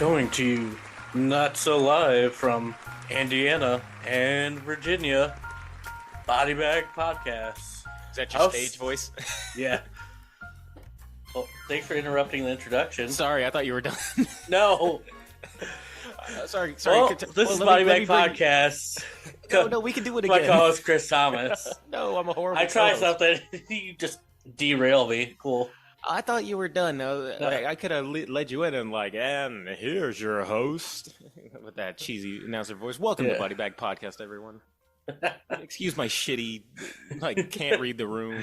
Coming to you not so live from Indiana and Virginia, Body Bag Podcast. Is that your stage voice? Yeah. Well, thanks for interrupting the introduction. Sorry, I thought you were done. No. Sorry. Well, this is Body Bag Podcast. No, we can do it My again. co-host Chris Thomas. No, I'm a horrible I try co-host. something, you just derail me. Cool. I thought you were done. No, I could have led you in and here's your host with that cheesy announcer voice. Welcome to Body Bag Podcast, everyone. Excuse my shitty, can't read the room,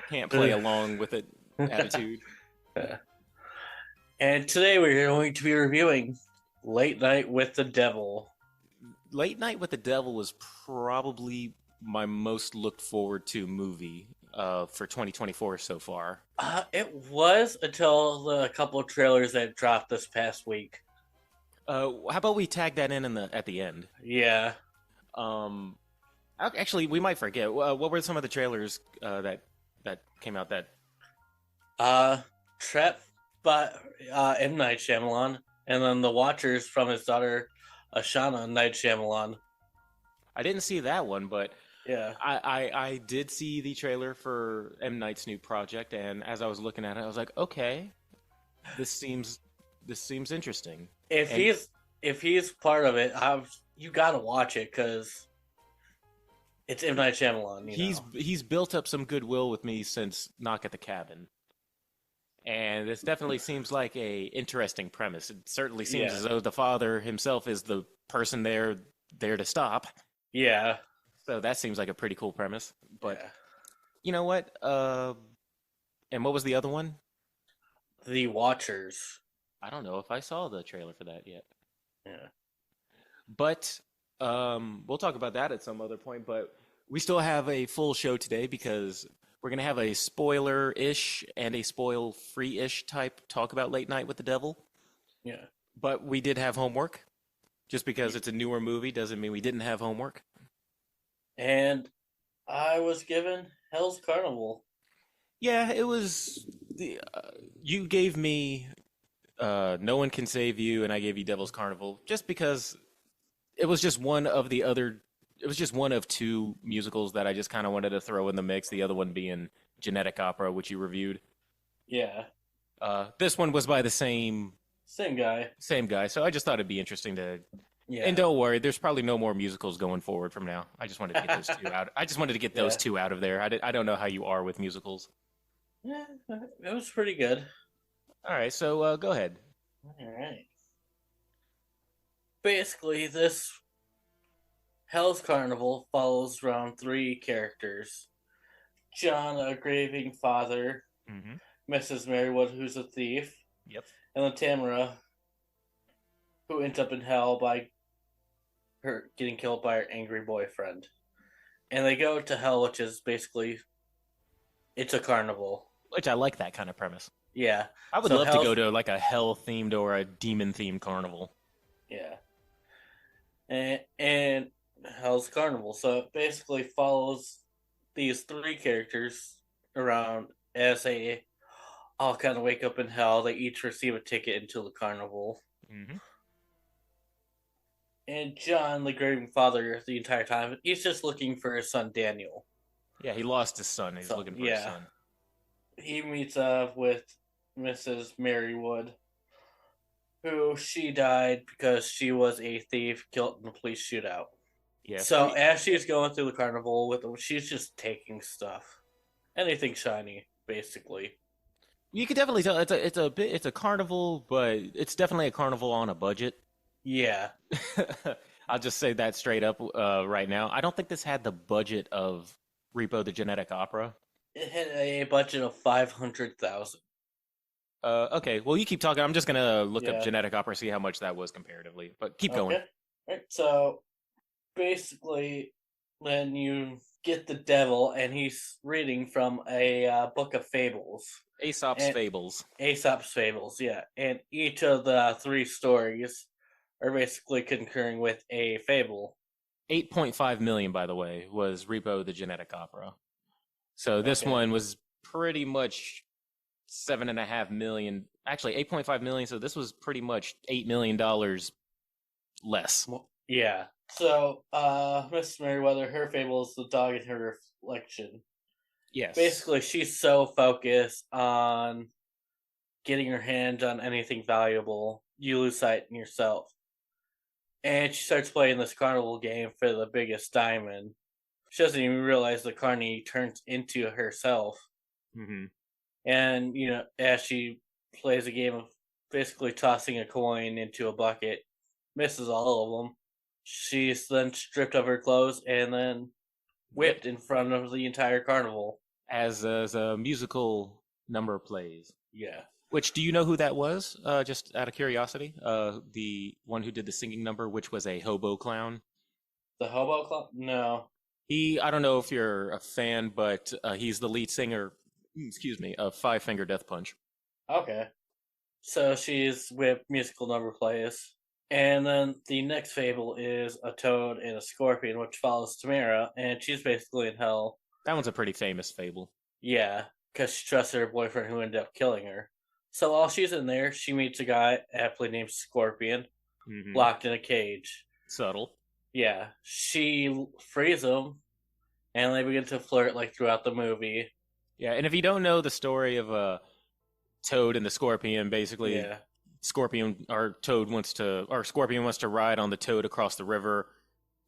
can't play along with it attitude. And today we're going to be reviewing Late Night with the Devil. Late Night with the Devil was probably my most looked forward to movie for 2024 so far. It was until the couple of trailers that dropped this past week. How about we tag that in at the end? Yeah. Actually, we might forget. What were some of the trailers that came out? Trapped by M. Night Shyamalan, and then The Watchers from his daughter Ashana Night Shyamalan. I didn't see that one, but yeah, I did see the trailer for M. Night's new project, and as I was looking at it, I was like, okay, this seems interesting. If he's part of it, you gotta watch it because it's M. Night Shyamalan. He's built up some goodwill with me since Knock at the Cabin. And this definitely seems like a interesting premise. It certainly seems as though the father himself is the person there to stop. Yeah. So that seems like a pretty cool premise. But you know what? And what was the other one? The Watchers. I don't know if I saw the trailer for that yet. Yeah. But we'll talk about that at some other point. But we still have a full show today because we're going to have a spoiler-ish and a spoil-free-ish type talk about Late Night with the Devil. Yeah. But we did have homework. Just because it's a newer movie doesn't mean we didn't have homework. And I was given Hell's Carnival. Yeah, it was... you gave me No One Can Save You, and I gave you Devil's Carnival, just because it was just one of the other... It was just one of two musicals that I just kind of wanted to throw in the mix, the other one being Genetic Opera, which you reviewed. Yeah. This one was by the same guy. Same guy, so I just thought it'd be interesting to... Yeah. And don't worry, there's probably no more musicals going forward from now. I just wanted to get those two out. I just wanted to get those two out of there. I don't know how you are with musicals. Yeah, it was pretty good. All right, so go ahead. All right. Basically, this Hell's Carnival follows around three characters. John, a grieving father. Mrs. Merrywood, who's a thief. Yep. And then Tamara, who ends up in hell by her getting killed by her angry boyfriend. And they go to hell, which is basically, it's a carnival. Which I like that kind of premise. Yeah. I would love to go to like a hell-themed or a demon-themed carnival. Yeah. And Hell's Carnival. So it basically follows these three characters around as they all kind of wake up in hell. They each receive a ticket into the carnival. Mm-hmm. And John, the grieving father, the entire time, he's just looking for his son Daniel. Yeah, he lost his son. He's looking for his son. He meets up with Mrs. Merrywood, who she died because she was a thief killed in a police shootout. Yeah. So as she's going through the carnival with them, she's just taking stuff, anything shiny, basically. You could definitely tell it's a carnival, but it's definitely a carnival on a budget. Yeah. I'll just say that straight up right now. I don't think this had the budget of Repo the Genetic Opera. It had a budget of $500,000. Okay, well, you keep talking. I'm just going to look up Genetic Opera, see how much that was comparatively. But keep going. Right. So, basically, when you get the devil, and he's reading from a book of fables. Aesop's Fables. Aesop's Fables, yeah. And each of the three stories are basically concurring with a fable. 8.5 million, by the way, was Repo the Genetic Opera. So this one was pretty much 7.5 million, actually 8.5 million. So this was pretty much $8 million less. Yeah. So, Miss Merriweather, her fable is the dog in her reflection. Yes. Basically, she's so focused on getting her hands on anything valuable, you lose sight in yourself. And she starts playing this carnival game for the biggest diamond. She doesn't even realize the carney turns into herself. Hmm. And, as she plays a game of basically tossing a coin into a bucket, misses all of them. She's then stripped of her clothes and then whipped Whipped in front of the entire carnival. as a musical number plays. Yeah. Which, do you know who that was? Just out of curiosity, the one who did the singing number, which was a hobo clown. The Hobo Club? No. I don't know if you're a fan, but he's the lead singer, excuse me, of Five Finger Death Punch. Okay. So she's with musical number plays. And then the next fable is a toad and a scorpion, which follows Tamara, and she's basically in hell. That one's a pretty famous fable. Yeah, because she trusts her boyfriend who ended up killing her. So while she's in there, she meets a guy aptly named Scorpion, Hmm. locked in a cage. Subtle. Yeah, she frees him, and they begin to flirt like throughout the movie. Yeah, and if you don't know the story of Toad and the Scorpion, basically Yeah, Scorpion wants to ride on the Toad across the river.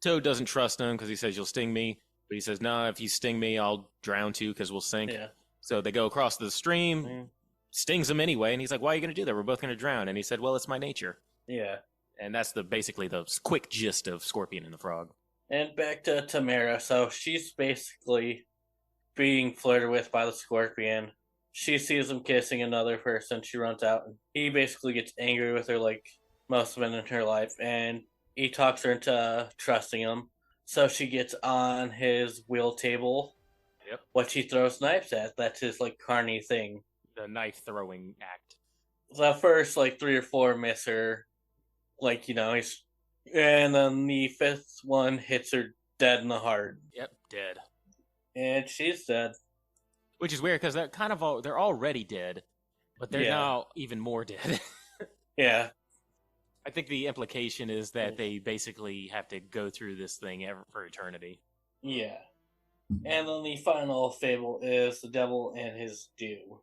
Toad doesn't trust him because he says, "You'll sting me," but he says, "Nah, if you sting me, I'll drown too because we'll sink." yeah, So they go across the stream, mm, stings him anyway, and he's like, "Why are you going to do that? We're both going to drown." And he said, "Well, it's my nature." yeah. And that's basically the quick gist of Scorpion and the Frog. And back to Tamara. So she's basically being flirted with by the Scorpion. She sees him kissing another person. She runs out, and he basically gets angry with her like most men in her life, and he talks her into trusting him. So she gets on his wheel table, Yep. what she throws knives at. That's his like carny thing. The knife throwing act. The first like three or four miss her, he's, and then the fifth one hits her dead in the heart, Yep, dead. and she's dead. Which is weird because they're already dead, but they're Yeah, now even more dead. yeah, I think the implication is that they basically have to go through this thing for eternity. yeah. And then the final fable is the devil and his due.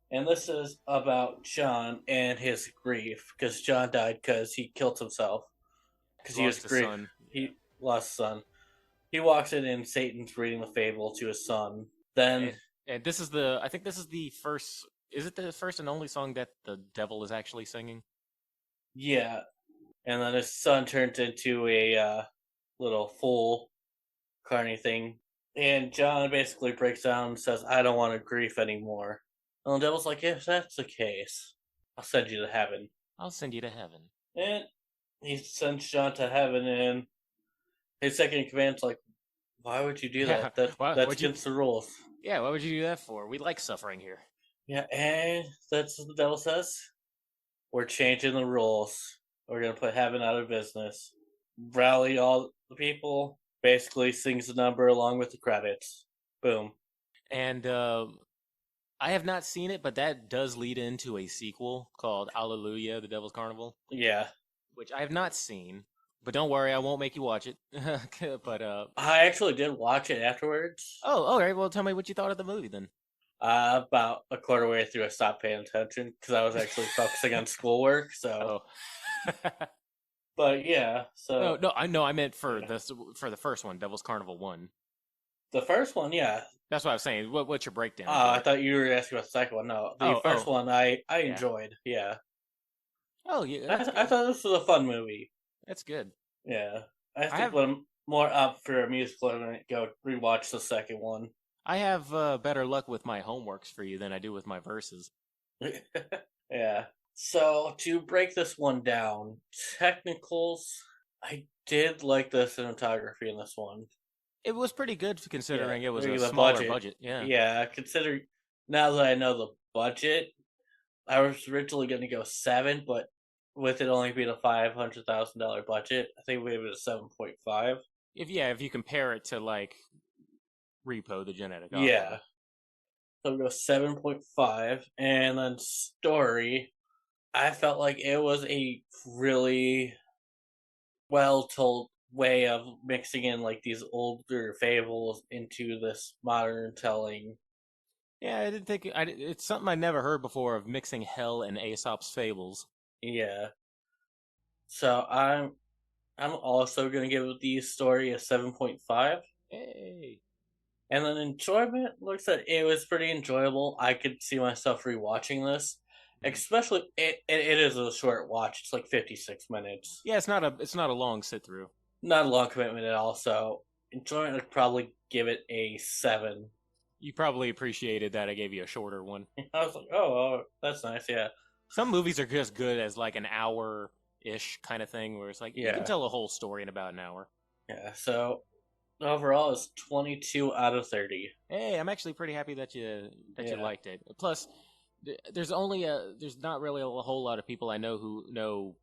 And this is about John and his grief, because John died because he killed himself. Because he was Lost a grief. son. He lost a son. He walks in and Satan's reading the fable to his son. Then, And I think this is the first. Is it the first and only song that the devil is actually singing? yeah. And then his son turns into a little fool, carny thing. And John basically breaks down and says, I don't want to grief anymore. And the devil's like, if that's the case, I'll send you to heaven. I'll send you to heaven. And he sends John to heaven, and his second command's like, why would you do Yeah. that? That's Would you? against the rules. Yeah. What would you do that for? We like suffering here. Yeah, and that's what the devil says. We're changing the rules. We're gonna put heaven out of business. Rally all the people. Basically sings the number along with the credits. Boom. And I have not seen it, but that does lead into a sequel called Alleluia, The Devil's Carnival, Yeah. which I have not seen. But don't worry, I won't make you watch it. But I actually did watch it afterwards. oh, all right. Well, tell me what you thought of the movie then. About a quarter way through, I stopped paying attention because I was actually focusing on schoolwork. So, Oh. but yeah. No, So no, I know. I meant yeah. for the first one, Devil's Carnival 1. The first one, yeah. That's what I was saying. What's your breakdown I for it? thought you were asking about the second one. No, the Oh, first oh, one I yeah. enjoyed. Yeah, Oh, yeah, I that's I good. thought this was a fun movie. That's good. Yeah, I I think have when I'm more up for a musical, I'm gonna go rewatch the second one. I have better luck with my homeworks for you than I do with my verses. Yeah. So to break this one down, technicals, I did like the cinematography in this one. It was pretty good Yeah, considering it was a maybe the smaller budget. budget. Yeah. Yeah, consider now that I know the budget, I was originally going to go seven, but with it only being a $500,000 budget, I think we gave it a 7.5. If you compare it to like Repo, the Genetic Yeah, Opera. So we go 7.5. And then story, I felt like it was a really well told way of mixing in like these older fables into this modern telling. Yeah, I didn't think it's something I never heard before of mixing hell and Aesop's fables. Yeah. So I'm also gonna give the story a 7.5. Hey. And then enjoyment looks at it was pretty enjoyable. I could see myself rewatching this. Mhm. Especially it is a short watch. It's like 56 minutes. Yeah, it's not a long sit through. Not a long commitment at all, so enjoyment would probably give it a 7. You probably appreciated that I gave you a shorter one. I was like, oh, that's nice, yeah. Some movies are just good as like an hour ish kind of thing where it's like you can Yeah. tell a whole story in about an hour. Yeah. So overall it's 22 out of 30. Hey, I'm actually pretty happy that you Yeah. liked it. Plus, there's not really a whole lot of people I know who know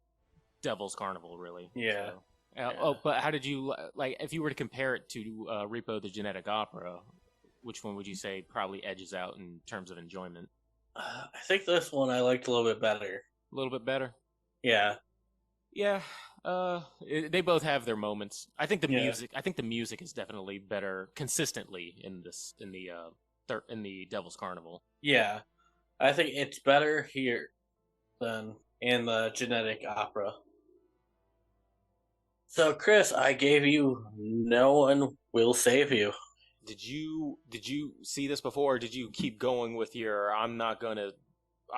Devil's Carnival really. Yeah. So, Yeah. but how did you like if you were to compare it to Repo the Genetic Opera? Which one would you say probably edges out in terms of enjoyment? I think this one I liked a little bit better. A little bit better. Yeah. Yeah, they both have their moments. Yeah. I think the music is definitely better consistently in the Devil's Carnival. Yeah. I think it's better here than in the genetic opera. So Chris, I gave you No One Will Save You. Did you see this before? Or did you keep going with your I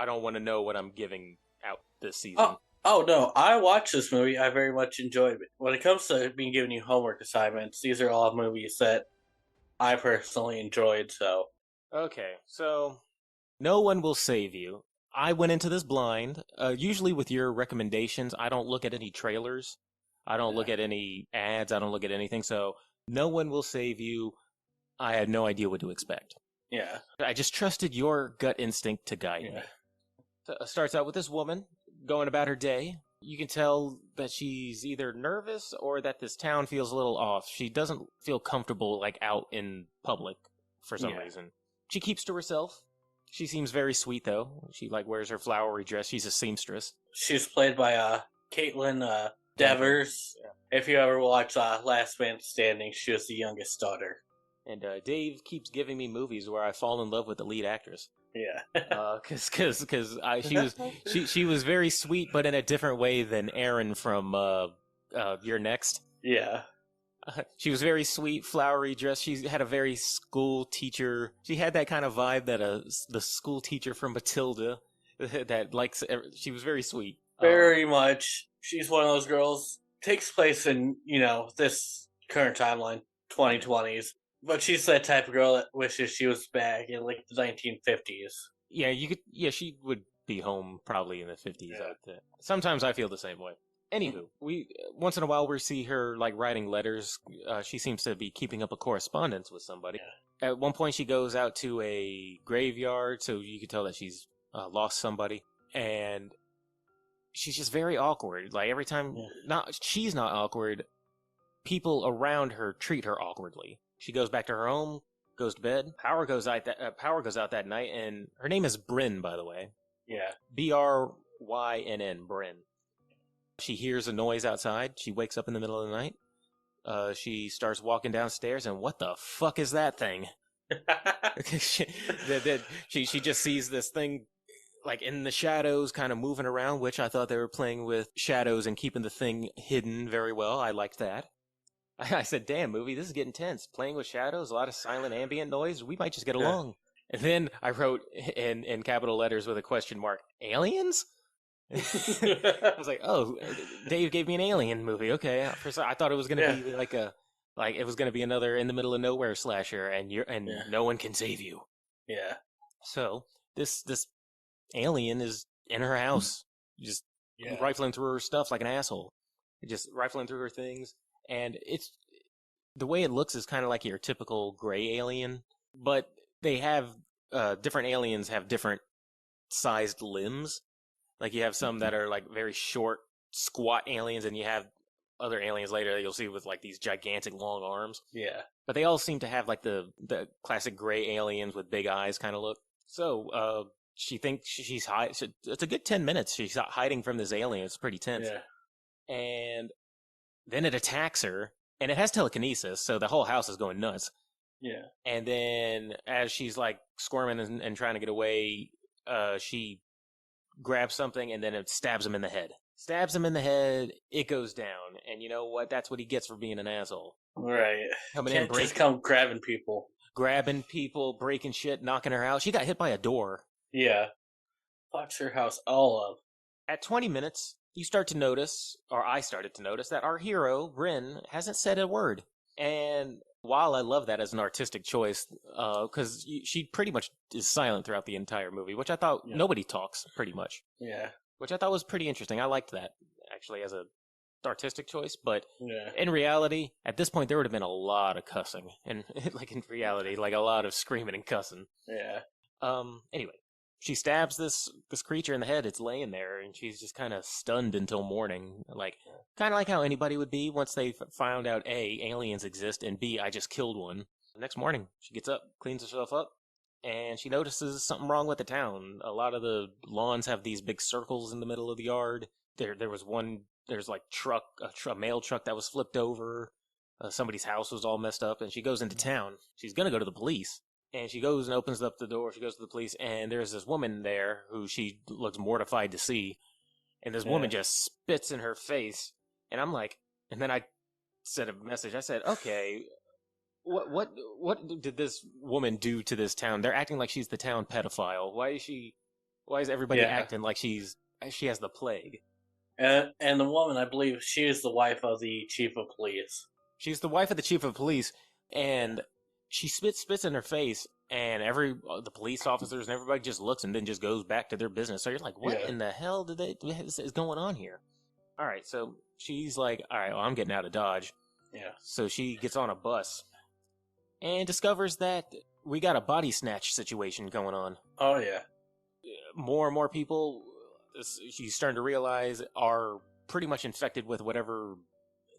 don't want to know what I'm giving out this season? Oh no, I watched this movie. I very much enjoyed it. When it comes to being given you homework assignments, these are all movies that I personally enjoyed. So Okay, so no one will save you. I went into this blind. Usually with your recommendations, I don't look at any trailers. I don't yeah, look at any ads. I don't look at anything. So no one will save you. I had no idea what to expect. yeah, I just trusted your gut instinct to guide yeah, me. So it starts out with this woman going about her day. You can tell that she's either nervous or that this town feels a little off. She doesn't feel comfortable like out in public for some yeah. reason. She keeps to herself. She seems very sweet though. She like wears her flowery dress. She's a seamstress. She's played by Caitlin Dever. Devers. If you ever watch Last Man Standing, she was the youngest daughter. And Dave keeps giving me movies where I fall in love with the lead actress. Yeah, Cause she was very sweet, but in a different way than Erin from You're Next. yeah, She was very sweet, flowery dress. She had a very school teacher. She had that kind of vibe that the school teacher from Matilda that likes. She was very sweet. very much. She's one of those girls. Takes place in this current timeline, 2020s. But she's that type of girl that wishes she was back in like the 1950s. Yeah, you could. Yeah, she would be home probably in the 50s. Yeah. Sometimes I feel the same way. Anywho, we once in a while we see her like writing letters. She seems to be keeping up a correspondence with somebody. At one point, she goes out to a graveyard, so you can tell that she's lost somebody, and she's just very awkward. Like every time, Yeah. not she's not awkward. People around her treat her awkwardly. She goes back to her home, goes to bed. Power goes out that night, and her name is Bryn, by the way. Yeah. Brynn, Bryn. She hears a noise outside. She wakes up in the middle of the night. She starts walking downstairs, and what the fuck is that thing? she just sees this thing like in the shadows, kind of moving around, which I thought they were playing with shadows and keeping the thing hidden very well. I liked that. I said, "Damn, movie, this is getting tense. Playing with shadows, a lot of silent ambient noise. We might just get Yeah. along." And then I wrote in capital letters with a question mark, "Aliens?" I was like, "Oh, Dave gave me an alien movie. Okay." I thought it was gonna Yeah. be like it was gonna be another in the middle of nowhere slasher, and Yeah. no one can save you. Yeah. So this alien is in her house, just Yeah. rifling through her stuff like an asshole, just rifling through her things, and it's the way it looks is kind of like your typical gray alien, but they have different aliens have different sized limbs. Like you have some that are like very short, squat aliens, and you have other aliens later that you'll see with like these gigantic long arms. Yeah. But they all seem to have like the classic gray aliens with big eyes kind of look. So she thinks she's hiding. It's a good 10 minutes. She's hiding from this alien. It's pretty tense. Yeah. And then it attacks her, and it has telekinesis, so the whole house is going nuts. Yeah. And then as she's like squirming and trying to get away, she grabs something and then it stabs him in the head. Stabs him in the head, it goes down. And you know what? That's what he gets for being an asshole. Right. Coming Can't in, just come grabbing people. grabbing people, breaking shit, knocking her out. She got hit by a door. Yeah. Fucks her house all up. At 20 minutes, you start to notice, or I started to notice, that our hero, Bryn, hasn't said a word. And while I love that as an artistic choice, because she pretty much is silent throughout the entire movie, which I thought nobody talks, pretty much. Yeah. Which I thought was pretty interesting. I liked that, actually, as a artistic choice. But Yeah. in reality, at this point, there would have been a lot of cussing. And, like, in reality, like, a lot of screaming and cussing. Yeah. Anyway. She stabs this creature in the head. It's laying there, and she's just kind of stunned until morning. Like, kind of like how anybody would be once they found out, A, aliens exist, and B, I just killed one. The next morning, she gets up, cleans herself up, and she notices something wrong with the town. A lot of the lawns have these big circles in the middle of the yard. There was one, there's like a mail truck that was flipped over. Somebody's house was all messed up, and she goes into town. She's gonna go to the police. And she goes and opens up the door. She goes to the police, and there's this woman there who she looks mortified to see. And this woman just spits in her face. And I'm like, and then I sent a message. I said, okay, what did this woman do to this town? They're acting like she's the town pedophile. Why is everybody acting like she has the plague? And the woman, I believe, she is the wife of the chief of police. She's the wife of the chief of police, and she spits in her face, and the police officers and everybody just looks and then just goes back to their business. So you're like, what in the hell is going on here? All right, so she's like, all right, well, I'm getting out of Dodge. Yeah. So she gets on a bus and discovers that we got a body snatch situation going on. Oh, yeah. More and more people, she's starting to realize, are pretty much infected with whatever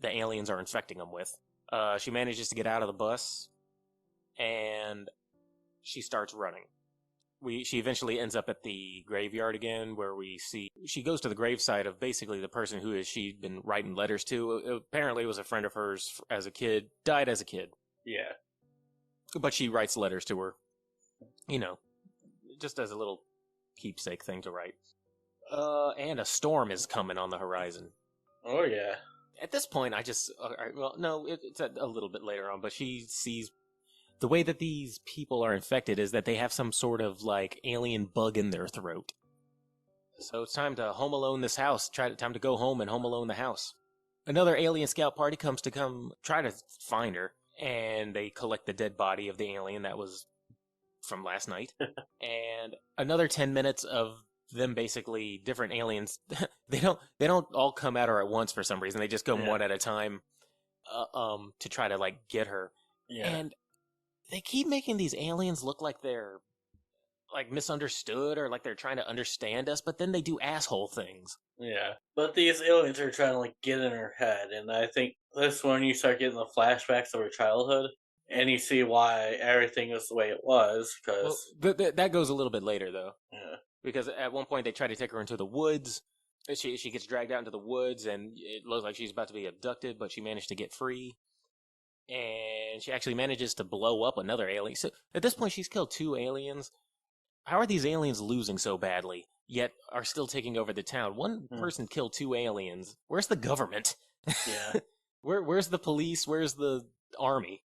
the aliens are infecting them with. She manages to get out of the bus, and she starts running. She eventually ends up at the graveyard again, where we see she goes to the gravesite of basically the person who she'd been writing letters to. Apparently, it was a friend of hers as a kid, died as a kid. Yeah. But she writes letters to her, just as a little keepsake thing to write. And a storm is coming on the horizon. Oh, yeah. At this point, it's a little bit later on, but she sees the way that these people are infected is that they have some sort of, like, alien bug in their throat. So it's time to home alone this house. Time to go home and home alone the house. Another alien scout party comes to try to find her, and they collect the dead body of the alien that was from last night. And another 10 minutes of them basically different aliens. They don't all come at her at once for some reason. They just go one at a time to try to, like, get her. Yeah. And they keep making these aliens look like they're, like, misunderstood or like they're trying to understand us, but then they do asshole things. Yeah. But these aliens are trying to, like, get in her head, and I think this one you start getting the flashbacks of her childhood, and you see why everything was the way it was, because... Well, that goes a little bit later, though. Yeah. Because at one point they try to take her into the woods. She gets dragged out into the woods, and it looks like she's about to be abducted, but she managed to get free. And she actually manages to blow up another alien. So at this point, she's killed 2 aliens. How are these aliens losing so badly, yet are still taking over the town? One person killed 2 aliens. Where's the government? Yeah. Where's the police? Where's the army?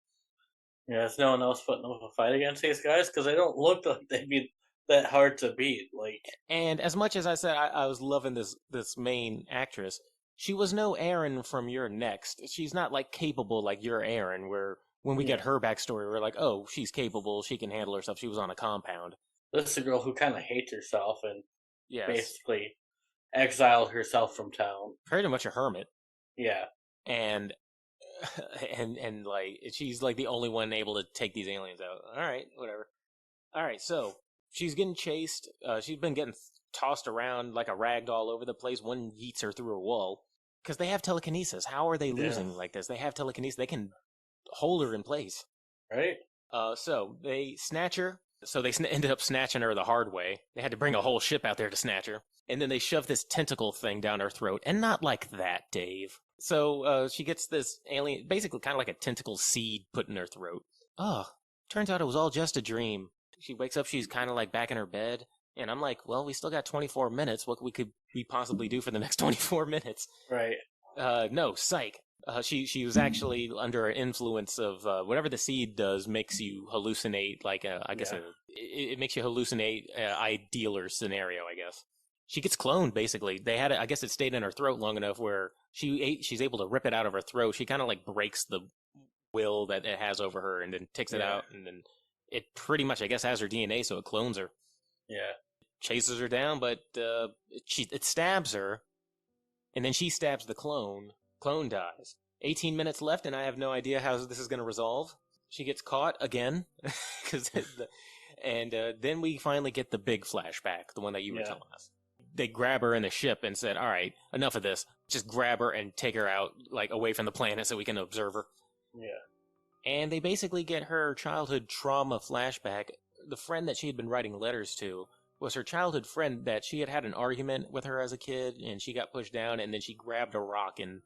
Yeah, is no one else putting up a fight against these guys? Because they don't look like they'd be that hard to beat. Like, and as much as I said I was loving this main actress, she was no Aaron from Your Next. She's not, like, capable like your Aaron, where when we get her backstory, we're like, oh, she's capable, she can handle herself, she was on a compound. This is a girl who kind of hates herself and Yes. basically exiled herself from town. Pretty much a hermit. Yeah. And like, she's, like, the only one able to take these aliens out. Alright, whatever. Alright, so she's getting chased. She's been getting tossed around like a rag doll all over the place. One yeets her through a wall. because they have telekinesis. How are they losing like this? They have telekinesis. They can hold her in place. Right? So they snatch her. So they ended up snatching her the hard way. They had to bring a whole ship out there to snatch her. And then they shove this tentacle thing down her throat. And not like that, Dave. So she gets this alien, basically kind of like a tentacle seed put in her throat. Oh, turns out it was all just a dream. She wakes up, she's kind of like back in her bed. And I'm like, well, we still got 24 minutes. What could we possibly do for the next 24 minutes? Right. No, psych. She was actually under an influence of whatever the seed does makes you hallucinate, like it makes you hallucinate an ideal scenario, I guess. She gets cloned, basically. They had it, I guess it stayed in her throat long enough where she's able to rip it out of her throat. She kind of like breaks the will that it has over her and then takes it out, and then it pretty much, I guess, has her DNA, so it clones her. Yeah. Chases her down, but it stabs her, and then she stabs the clone. Clone dies. 18 minutes left, and I have no idea how this is going to resolve. She gets caught again, and then we finally get the big flashback, the one that you were telling us. They grab her in the ship and said, all right, enough of this. Just grab her and take her out, like, away from the planet so we can observe her. Yeah. And they basically get her childhood trauma flashback. The friend that she had been writing letters to was her childhood friend that she had an argument with her as a kid, and she got pushed down, and then she grabbed a rock and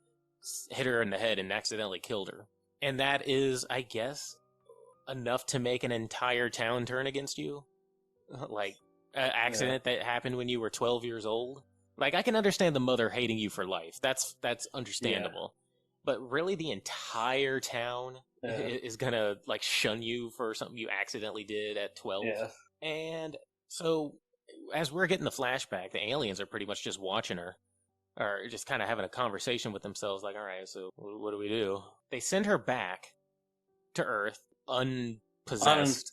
hit her in the head and accidentally killed her. And that is, I guess, enough to make an entire town turn against you. Like, an accident that happened when you were 12 years old. Like, I can understand the mother hating you for life. That's understandable. But really, the entire town is gonna, like, shun you for something you accidentally did at 12. Yeah. And so, as we're getting the flashback, the aliens are pretty much just watching her. Or just kind of having a conversation with themselves, like, all right, so what do we do? They send her back to Earth, unpossessed.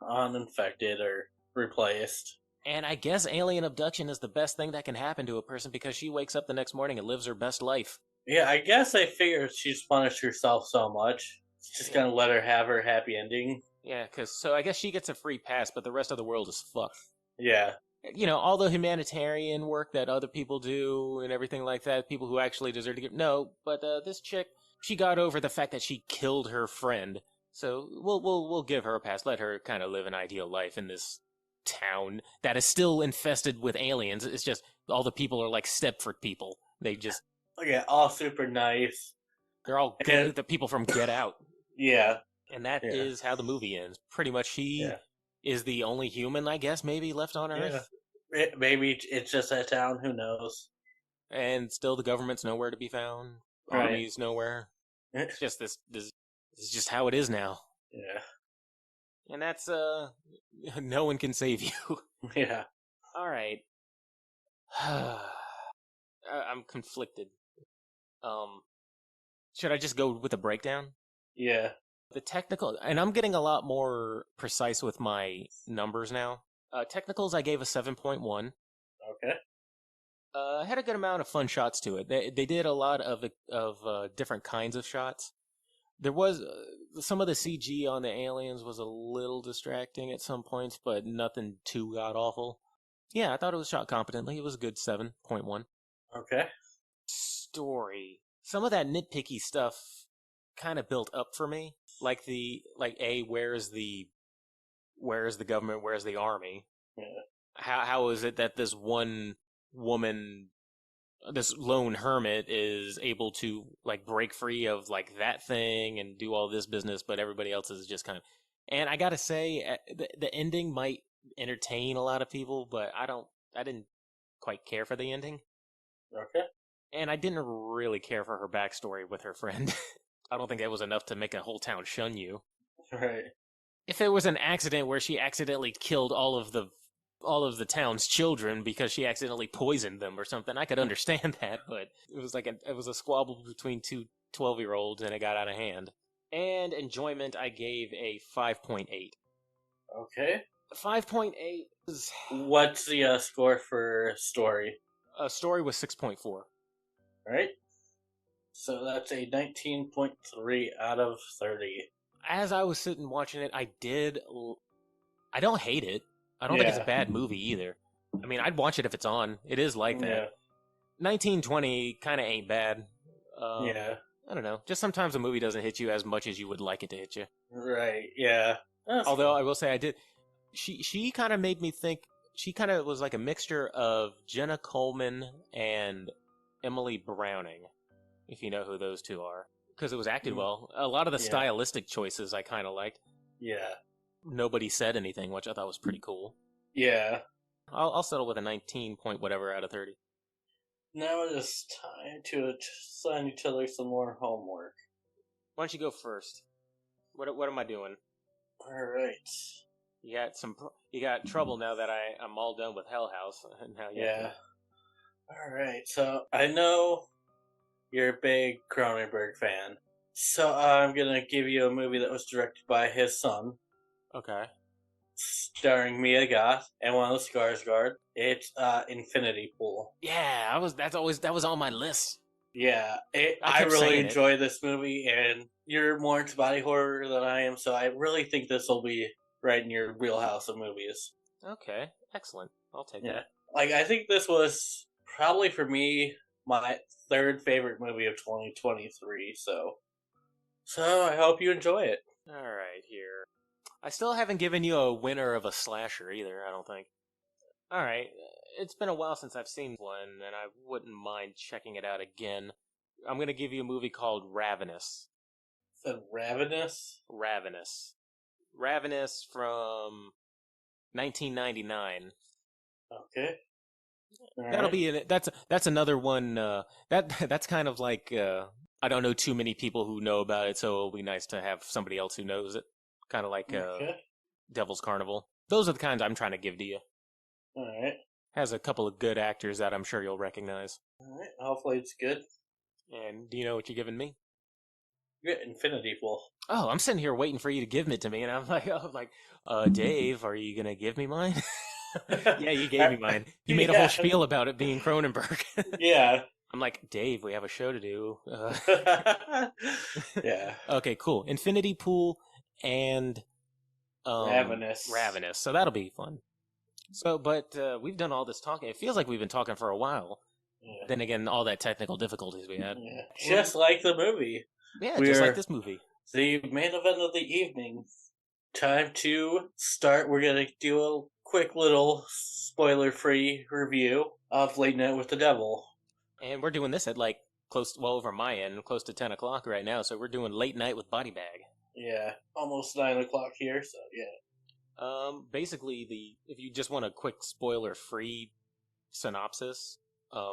Uninfected or replaced. And I guess alien abduction is the best thing that can happen to a person because she wakes up the next morning and lives her best life. Yeah, I guess I figured she's punished herself so much. It's just gonna let her have her happy ending. Yeah, so I guess she gets a free pass, but the rest of the world is fucked. Yeah. You know, all the humanitarian work that other people do and everything like that, people who actually deserve to get... No, but this chick, she got over the fact that she killed her friend. So we'll give her a pass. Let her kind of live an ideal life in this town that is still infested with aliens. It's just all the people are like Stepford people. They just... Yeah, all super nice. They're all good, the people from Get Out. Yeah. And that is how the movie ends. Pretty much she is the only human, I guess, maybe left on Earth. Yeah. Maybe it's just that town, who knows? And still the government's nowhere to be found. Right. Army's nowhere. It's just this is just how it is now. Yeah. And that's no one can save you. Yeah. All right. I'm conflicted. Should I just go with a breakdown? Yeah. The technical, and I'm getting a lot more precise with my numbers now. Technicals, I gave a 7.1. Okay. Had a good amount of fun shots to it. They did a lot of different kinds of shots. There was some of the CG on the aliens was a little distracting at some points, but nothing too god awful. Yeah, I thought it was shot competently. It was a good 7.1. Okay. Story. Some of that nitpicky stuff kind of built up for me. Where is the government? Where's the army? Yeah. How is it that this one woman, this lone hermit, is able to like break free of like that thing and do all this business, but everybody else is just kind of... And I gotta say, the ending might entertain a lot of people, but I didn't quite care for the ending. Okay. And I didn't really care for her backstory with her friend. I don't think that was enough to make a whole town shun you. Right. If it was an accident where she accidentally killed all of the town's children because she accidentally poisoned them or something, I could understand that, but it was like it was a squabble between two 12-year-olds and it got out of hand. And enjoyment, I gave a 5.8. Okay. 5.8 is... What's the score for story? Story was 6.4. Right. So that's a 19.3 out of 30. As I was sitting watching it, I don't hate it. I don't think it's a bad movie either. I mean, I'd watch it if it's on. It is like that. 1920 kind of ain't bad. Yeah. I don't know. Just sometimes a movie doesn't hit you as much as you would like it to hit you. Right. Yeah. That's Although fun. I will say I did. She kind of made me think. She kind of was like a mixture of Jenna Coleman and Emily Browning, if you know who those two are, because it was acted Mm, well. A lot of the yeah. stylistic choices I kind of liked. Yeah. Nobody said anything, which I thought was pretty cool. Yeah. I'll settle with a 19 point whatever out of 30. Now it is time to assign each other some more homework. Why don't you go first? What am I doing? All right. You got trouble now that I'm all done with Hell House, and now you have Yeah. to. All right. So I know you're a big Cronenberg fan. So I'm gonna give you a movie that was directed by his son, Okay. starring Mia Goth and one of the Skarsgård. It's Infinity Pool. Yeah, that was on my list. Yeah, I I kept really saying it. enjoy this movie, and you're more into body horror than I am, so I really think this will be right in your wheelhouse of movies. Okay, excellent. I'll take Yeah, that. like I think this was probably for me my third favorite movie of 2023. So I hope you enjoy it. All right, here. I still haven't given you a winner of a slasher either, I don't think. All right. It's been a while since I've seen one, and I wouldn't mind checking it out again. I'm going to give you a movie called Ravenous. The Ravenous. Ravenous. Ravenous from 1999. Okay. All That'll right. be in it. That's another one. That's kind of like I don't know too many people who know about it, so it'll be nice to have somebody else who knows it. Kind of like Okay. Devil's Carnival. Those are the kinds I'm trying to give to you. All right. Has a couple of good actors that I'm sure you'll recognize. All right. Hopefully it's good. And do you know what you're giving me? You get Infinity Pool. Oh, I'm sitting here waiting for you to give it to me, and Dave, are you gonna give me mine? Yeah, you gave me mine. You made a whole Yeah. spiel about it being Cronenberg. Yeah. I'm like, Dave, we have a show to do. Yeah. Okay, cool. Infinity Pool and Ravenous. Ravenous. So that'll be fun. So, but we've done all this talking. It feels like we've been talking for a while. Yeah. Then again, all that technical difficulties we had. Yeah. Just like the movie. Yeah, We're just like this movie. the main event of the evening. Time to start. We're going to do a quick little spoiler free review of Late Night with the Devil. And we're doing this at like over my end, close to 10 o'clock right now. So we're doing Late Night with Body Bag. Yeah. Almost 9 o'clock here, so yeah. Basically, if you just want a quick spoiler free synopsis,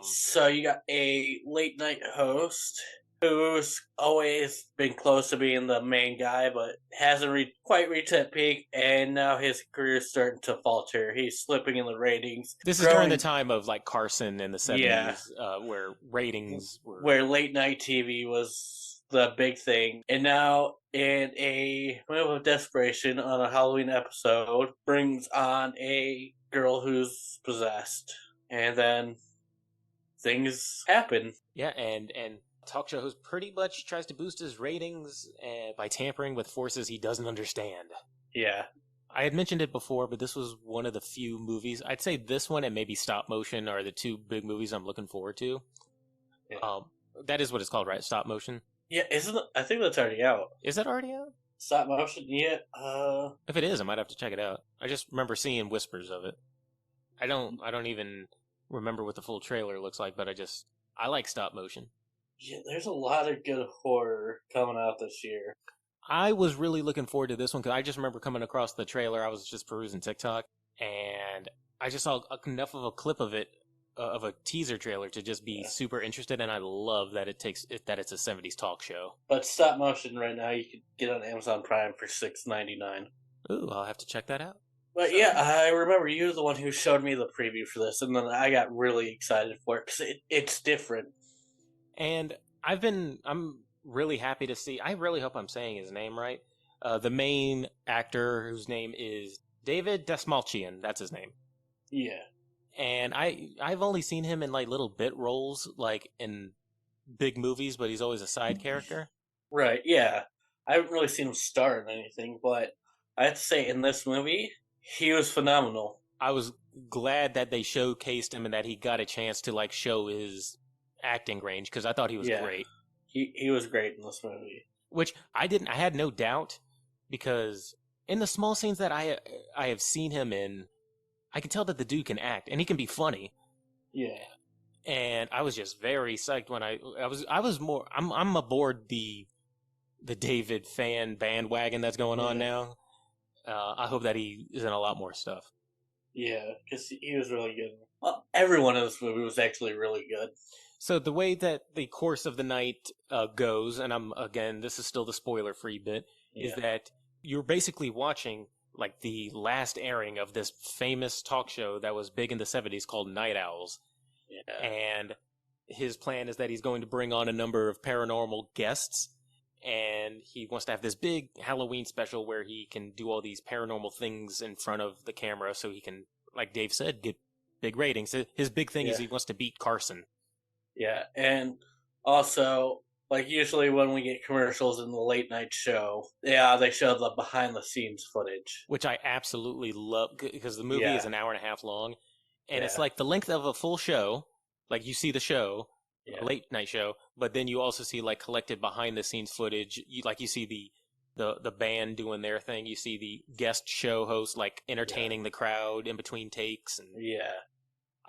So you got a late night host who's always been close to being the main guy, but hasn't quite reached that peak, and now his career's starting to falter. He's slipping in the ratings. this is during the time of like Carson in the 70s, Yeah. where ratings were. Where late night TV was the big thing, and now in a move of desperation on a Halloween episode, brings on a girl who's possessed, and then things happen. Yeah, and talk show host pretty much tries to boost his ratings by tampering with forces he doesn't understand. Yeah. I had mentioned it before, but this was one of the few movies. I'd say this one and maybe Stop Motion are the two big movies I'm looking forward to. Yeah. That is what it's called, right? Stop Motion. Yeah, isn't it? I think that's already out. Is that already out? Stop motion? Yeah. If it is, I might have to check it out. I just remember seeing whispers of it. I don't even remember what the full trailer looks like, but I like stop motion. Yeah, there's a lot of good horror coming out this year. I was really looking forward to this one because I just remember coming across the trailer. I was just perusing TikTok, and I just saw enough of a clip of it, of a teaser trailer, to just be super interested. And I love that it's a '70s talk show. But stop motion right now, you could get on Amazon Prime for $6.99. Ooh, I'll have to check that out. But so, yeah, I remember you were the one who showed me the preview for this, and then I got really excited for it because it's different. And I'm really happy to see. I really hope I'm saying his name right. The main actor, whose name is David Dastmalchian, that's his name. Yeah. And I've only seen him in like little bit roles, like in big movies, but he's always a side character. Right. Yeah, I haven't really seen him star in anything, but I have to say, in this movie, he was phenomenal. I was glad that they showcased him and that he got a chance to like show his acting range because I thought he was Yeah, great. he was great in this movie. Which I didn't. I had no doubt because in the small scenes that I have seen him in, I can tell that the dude can act and he can be funny. Yeah, And I was just very psyched when I was more. I'm aboard the David fan bandwagon that's going on yeah, now. I hope that he is in a lot more stuff. yeah, because he was really good. Well, everyone in this movie was actually really good. So the way that the course of the night goes, and I'm again, this is still the spoiler-free bit, is Yeah, that you're basically watching like the last airing of this famous talk show that was big in the '70s called Night Owls, yeah, and his plan is that he's going to bring on a number of paranormal guests, and he wants to have this big Halloween special where he can do all these paranormal things in front of the camera, so he can, like Dave said, get big ratings. His big thing is yeah, he wants to beat Carson. yeah, and also. Like usually when we get commercials in the late night show, yeah, they show the behind the scenes footage. Which I absolutely love because the movie is Yeah, an hour and a half long, and it's yeah, like the length of a full show. Like you see the show, a yeah, late night show, but then you also see like collected behind the scenes footage. You see the band doing their thing. You see the guest show host like yeah, entertaining the crowd in between takes, and yeah,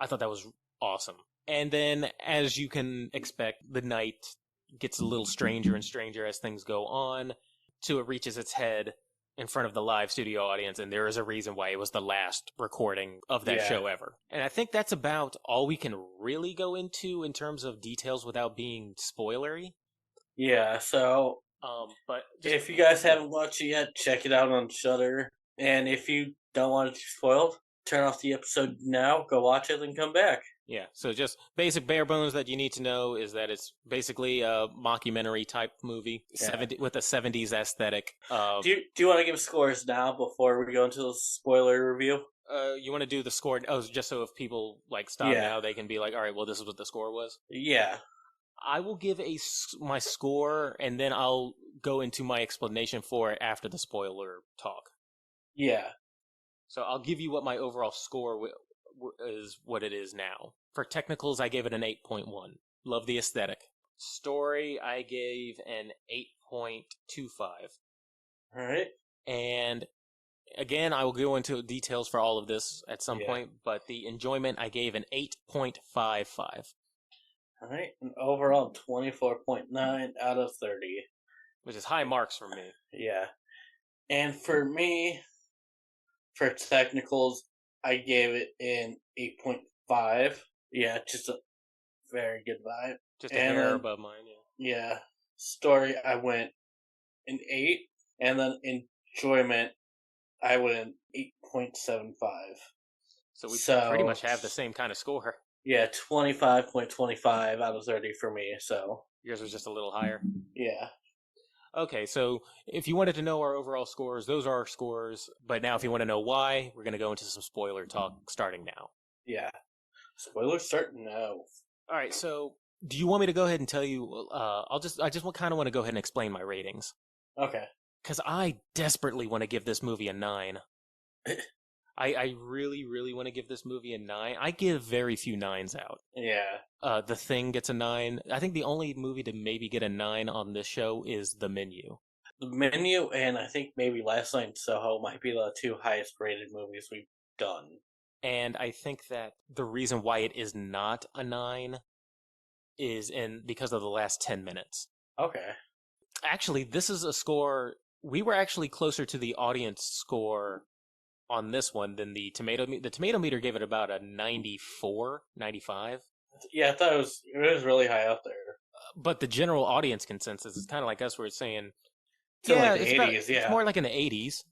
I thought that was awesome. And then, as you can expect, the night gets a little stranger and stranger as things go on, till it reaches its head in front of the live studio audience, and there is a reason why it was the last recording of that yeah, show ever. And I think that's about all we can really go into in terms of details without being spoilery. yeah. So But just if you guys yeah, haven't watched it yet, check it out on Shudder. And if you don't want it to be spoiled, turn off the episode now, go watch it, and come back. yeah. So just basic bare bones that you need to know is that it's basically a mockumentary type movie, Yeah. 70 with a '70s aesthetic. Do you want to give scores now before we go into the spoiler review? You want to do the score? Oh, just so if people like stop Yeah. now, they can be like, all right, well, this is what the score was. Yeah. I will give my score, and then I'll go into my explanation for it after the spoiler talk. Yeah. So I'll give you what my overall score is, what it is now. For technicals, I gave it an 8.1. Love the aesthetic. Story, I gave an 8.25. All right. And again, I will go into details for all of this at some Yeah. point, but the enjoyment, I gave an 8.55. All right. And overall, 24.9 out of 30. Which is high marks for me. Yeah. And for me, for technicals, I gave it an 8.5. Yeah, just a very good vibe. Just a And hair then, above mine, yeah. yeah, story, I went an 8. And then enjoyment, I went an 8.75. So we pretty So, much have the same kind of score. yeah, 25.25 out of 30 for me. So, Yours was just a little higher. yeah. Okay, so if you wanted to know our overall scores, those are our scores. But now, if you want to know why, we're going to go into some spoiler talk starting now. Yeah. Spoilers start now. All right, so do you want me to go ahead and tell you? I just kind of want to go ahead and explain my ratings Okay. because I desperately want to give this movie a 9. I really, really want to give this movie a 9. I give very few 9s out. Yeah. The Thing gets a 9. I think the only movie to maybe get a 9 on this show is The Menu. The Menu and I think maybe Last Night in Soho might be the two highest rated movies we've done. And I think that the reason why it is not a 9 is because of the last 10 minutes. Okay. Actually, this is a score. We were actually closer to the audience score on this one than the tomato meter. The tomato meter gave it about a 94, 95. Yeah, I thought it was really high up there. But the general audience consensus is kind of like us, where it's saying, It's in yeah, like the it's 80s, it's yeah. more like in the 80s.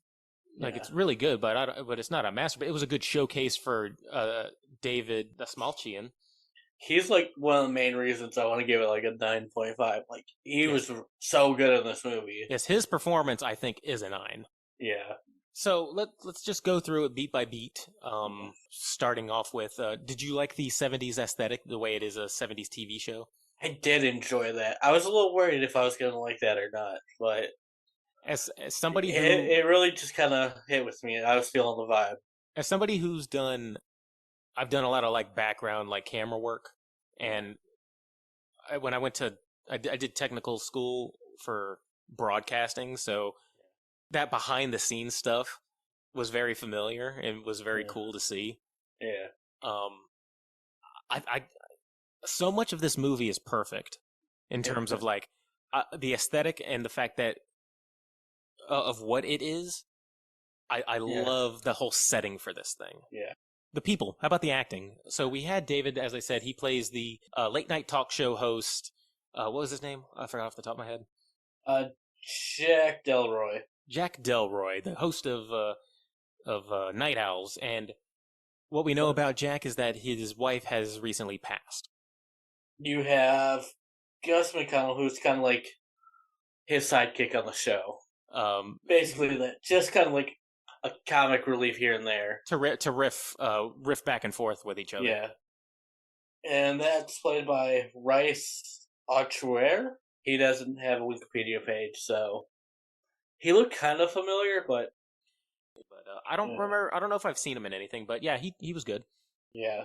Like Yeah. it's really good, but it's not a masterpiece. It was a good showcase for David Dasmalchian. He's like one of the main reasons I want to give it like a 9.5. Like he Yes. was so good in this movie. Yes, his performance I think is a 9. Yeah. So let's just go through it beat by beat. Starting off with, did you like the '70s aesthetic, the way it is a '70s TV show? I did enjoy that. I was a little worried if I was gonna like that or not, but As somebody it, who it really just kind of hit with me. I was feeling the vibe. as somebody who's done I've done a lot of like background like camera work, and when I went to I did technical school for broadcasting, so that behind the scenes stuff was very familiar and was very Yeah. cool to see. Yeah. Um, I so much of this movie is perfect in terms of like the aesthetic and the fact that of what it is. I Yeah. love the whole setting for this thing. Yeah. The people. How about the acting? So we had David, as I said, he plays the late night talk show host. What was his name? I forgot off the top of my head. Jack Delroy. Jack Delroy, the host of Night Owls, and what we know about Jack is that his wife has recently passed. You have Gus McConnell, who's kind of like his sidekick on the show. Basically, that just kind of like a comic relief here and there to riff back and forth with each other. Yeah, and that's played by Rice Archuer. He doesn't have a Wikipedia page, so he looked kind of familiar, but I don't remember. I don't know if I've seen him in anything, but yeah, he was good. Yeah,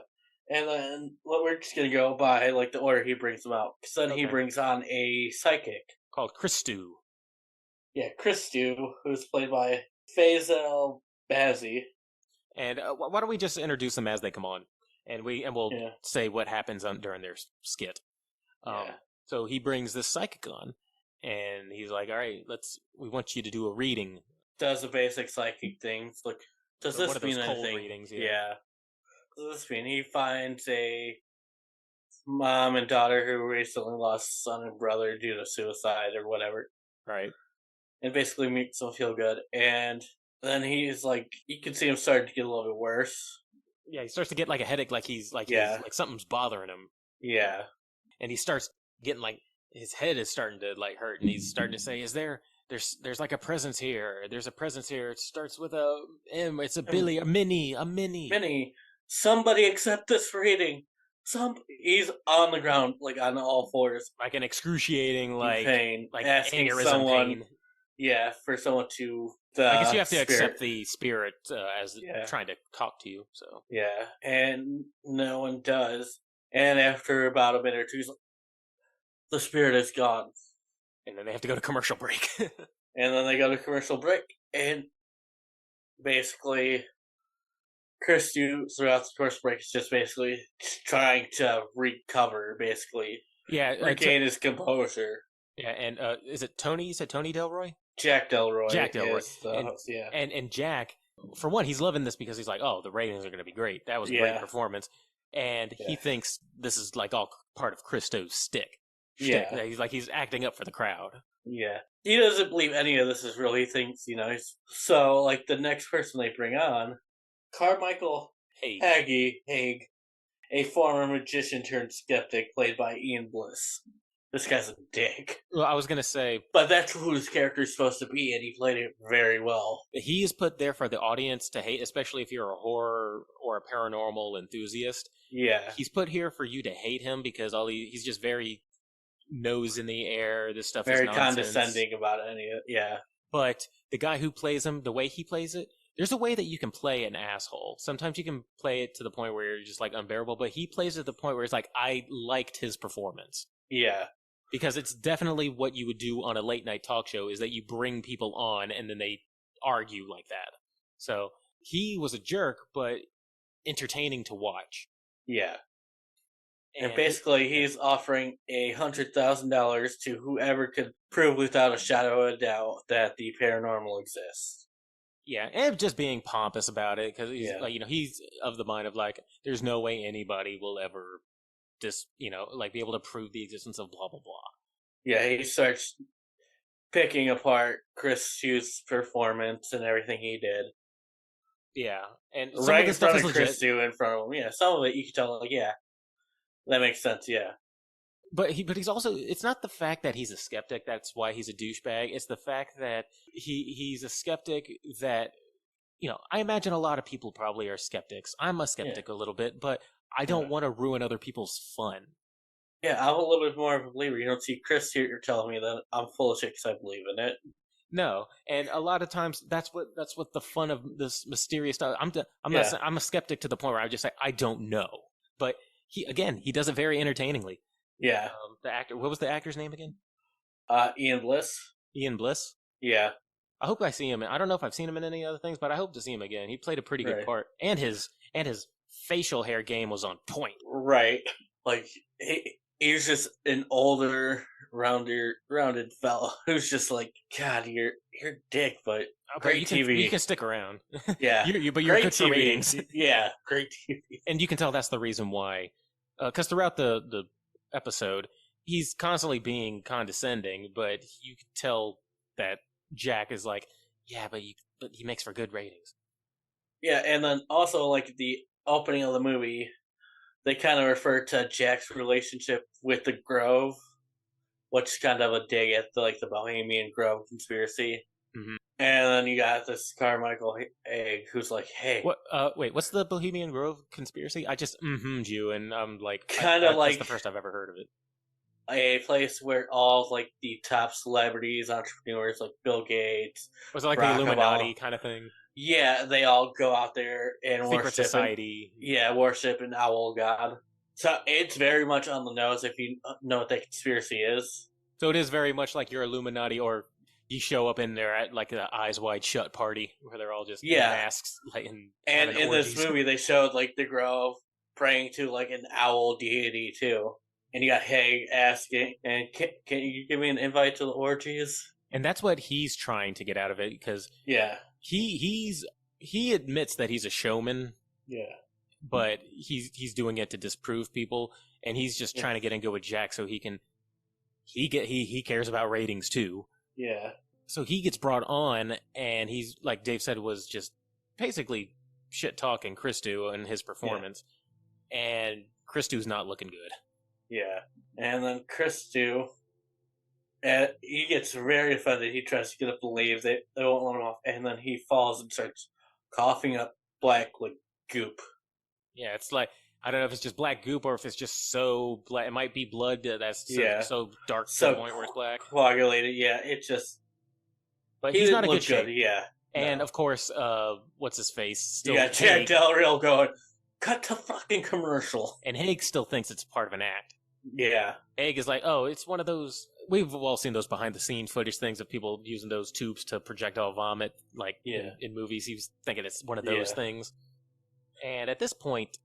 and then we're just gonna go by like the order he brings them out, because then he brings on a psychic called Christou. Yeah, Christou, who's played by Faisal Bazzi. And why don't we just introduce them as they come on, and we'll say what happens during their skit. So he brings this psychic on, and he's like, "All right, we want you to do a reading." Does the basic psychic things. Look, does this mean anything? Readings, yeah. Does this mean he finds a mom and daughter who recently lost son and brother due to suicide or whatever? Right. And basically makes him feel good. And then he's like, you can see him starting to get a little bit worse. Yeah, he starts to get like a headache, like he's like something's bothering him. Yeah. And he starts getting like his head is starting to like hurt, and he's starting to say, there's like a presence here. There's a presence here. It starts with a M. It's a Billy, a Minnie. Somebody accept this reading. He's on the ground, like on all fours, like an excruciating, like pain, like asking someone. Pain. Yeah, for someone to. I guess you have to accept the spirit as trying to talk to you. So yeah, and no one does. And after about a minute or two, the spirit is gone. And then they have to go to commercial break. And then they go to commercial break, and basically, Christou throughout the commercial break is just basically trying to recover, basically. Yeah, regain his composure. Yeah, and is it Tony? You said Tony Delroy? Jack Delroy. Jack Delroy. Is the host, yeah. And Jack, for one, he's loving this because he's like, oh, the ratings are going to be great. That was a great performance. And he thinks this is like all part of Christou's stick. Yeah. He's acting up for the crowd. Yeah. He doesn't believe any of this is real. He thinks, so like the next person they bring on, Carmichael Hague, a former magician turned skeptic played by Ian Bliss. This guy's a dick. Well, I was going to say... But that's who his character is supposed to be, and he played it very well. He is put there for the audience to hate, especially if you're a horror or a paranormal enthusiast. Yeah. He's put here for you to hate him because he's just very nose in the air. This stuff very is nonsense. Condescending about any of it, yeah. But the guy who plays him, the way he plays it, there's a way that you can play an asshole. Sometimes you can play it to the point where you're just like unbearable, but he plays it to the point where it's like, I liked his performance. Yeah. Because it's definitely what you would do on a late night talk show is that you bring people on and then they argue like that. So he was a jerk, but entertaining to watch. Yeah. And basically he's offering $100,000 to whoever could prove without a shadow of a doubt that the paranormal exists. Yeah, and just being pompous about it because he's like, he's of the mind of like, there's no way anybody will ever just, like be able to prove the existence of blah, blah, blah. Yeah, he starts picking apart Christou's performance and everything he did. Yeah, and some right of the stuff in front of Christou in front of him. Yeah, some of it you can tell, like, yeah, that makes sense. Yeah, but he's also. It's not the fact that he's a skeptic that's why he's a douchebag. It's the fact that he's a skeptic that I imagine a lot of people probably are skeptics. I'm a skeptic a little bit, but I don't want to ruin other people's fun. Yeah, I'm a little bit more of a believer. You don't see Chris here telling me that I'm full of shit because I believe in it. No, and a lot of times that's what the fun of this mysterious stuff. I'm Yeah. not I'm a skeptic to the point where I just say I don't know, but he does it very entertainingly. Yeah. The actor, what was the actor's name again? Ian Bliss. Ian Bliss. Yeah. I hope I see him. I don't know if I've seen him in any other things, but I hope to see him again. He played a pretty good Right. part, and his facial hair game was on point. Right. Like he's just an older, rounded fellow who's just like, God, you're a dick, but great TV. You can stick around. Yeah. But you're Great good for TV. ratings. Yeah, great TV. And you can tell that's the reason why, because throughout the episode, he's constantly being condescending, but you can tell that Jack is like, yeah, but he makes for good ratings. Yeah, and then also like the opening of the movie, they kind of refer to Jack's relationship with the Grove, which is kind of a dig at the Bohemian Grove conspiracy. Mm-hmm. And then you got this Carmichael Egg who's like, "Hey, what? Wait, what's the Bohemian Grove conspiracy?" I just you, and I'm like, Kinda like- that's the first I've ever heard of it. a place where all like the top celebrities, entrepreneurs like Bill Gates, Was it like Barack the Illuminati Obama. kind of thing? Yeah, they all go out there and Secret worship. society. Worship an owl god. So it's very much on the nose if you know what that conspiracy is. So it is very much like your Illuminati, or you show up in there at like an Eyes Wide Shut party where they're all just in Yeah. masks, like, And having in this orgies. movie, they showed like the Grove praying to like an owl deity too. And you got Haig asking, and can you give me an invite to the orgies? And that's what he's trying to get out of it, because Yeah, he admits that he's a showman, yeah, but he's doing it to disprove people, and he's just trying to get in good with Jack so he cares about ratings too. yeah. So he gets brought on, and he's, like Dave said, was just basically shit talking Christou and his performance, and Christou's not looking good. Yeah, and then Christou, he gets very offended. He tries to get up to leave. They won't let him off, and then he falls and starts coughing up black like goop. Yeah, it's like, I don't know if it's just black goop or if it's just so black. It might be blood that's so dark to So the point where it's black. Coagulated. Yeah, it just. But He he's didn't not a look good shape. Yeah, And no. of course, what's his face? Still You got Jack Haig, Del Rio going, cut to fucking commercial. and Haig still thinks it's part of an act. Yeah, Haig is like, oh, it's one of those. We've all seen those behind the scenes footage things of people using those tubes to projectile vomit, like Yeah. in movies. He was thinking it's one of those Yeah. things. And at this point,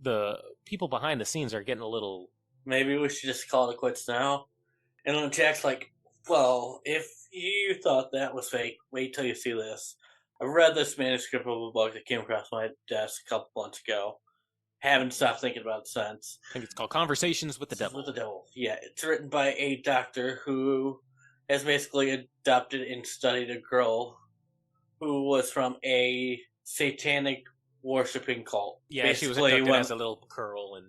the people behind the scenes are getting a little. maybe we should just call it quits now. And then Jack's like, well, if you thought that was fake, wait till you see this. I read this manuscript of a book that came across my desk a couple months ago. Haven't stopped thinking about it since. I think it's called Conversations with the Devil. With the Devil. Yeah, it's written by a doctor who has basically adopted and studied a girl who was from a satanic worshipping cult. Yeah, she was Basically, inducted when- as a little curl, and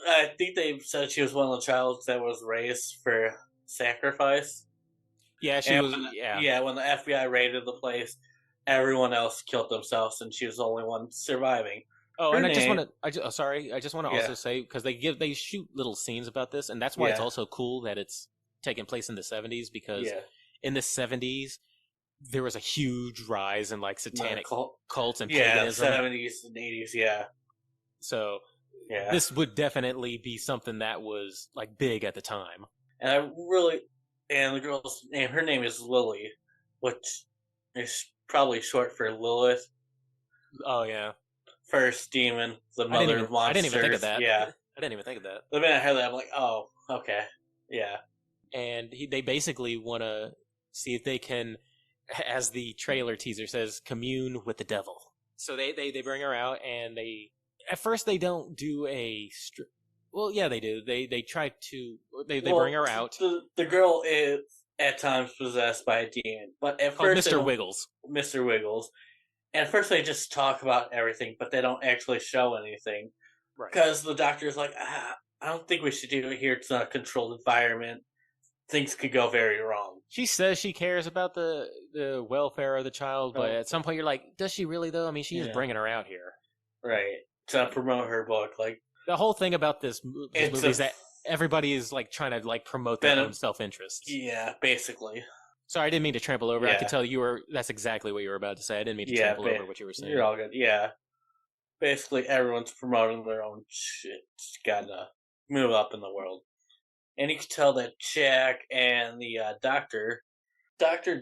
I think they said she was one of the childs that was raised for sacrifice. yeah, she And was. when the- Yeah, when the FBI raided the place, everyone else killed themselves, and she was the only one surviving. Oh, Her and I just name- want to. I just want to Yeah. also say, because they shoot little scenes about this, and that's why it's Yeah. also cool that it's taking place in the 70s, because Yeah, in the 70s there was a huge rise in like satanic cults and yeah, paganism. 70s and 80s. Yeah, So yeah. this would definitely be something that was like big at the time. And I really, and the girl's name, her name is Lily, which is probably short for Lilith, Oh yeah, first demon, the I mother didn't, of even, monsters. I didn't even think of that. Yeah, I didn't even think of that. the minute I heard that, I'm like, oh, okay, yeah, And they basically want to see if they can, as the trailer teaser says, commune with the devil. So they bring her out, and at first they don't do well, yeah, they do. They try to they Well, bring her out. The girl is at times possessed by a demon, but at Called first they Mr. don't- Wiggles. Mr. Wiggles. And at first they just talk about everything, but they don't actually show anything. Right. Because the doctor's like, I don't think we should do it here. It's not a controlled environment. Things could go very wrong. She says she cares about the welfare of the child, but Oh. at some point you're like, does she really though? I mean, she is Yeah. bringing her out here. Right. To promote her book. Like, The whole thing about this It's movie is a- that everybody is like trying to like promote their Venom- own self-interest. yeah, basically. Sorry, I didn't mean to trample over. I could Yeah, tell you were. That's exactly what you were about to say. I didn't mean to yeah, trample over what you were you're saying. all good. Yeah, basically everyone's promoting their own shit. Just gotta move up in the world. And you can tell that Jack and the Dr.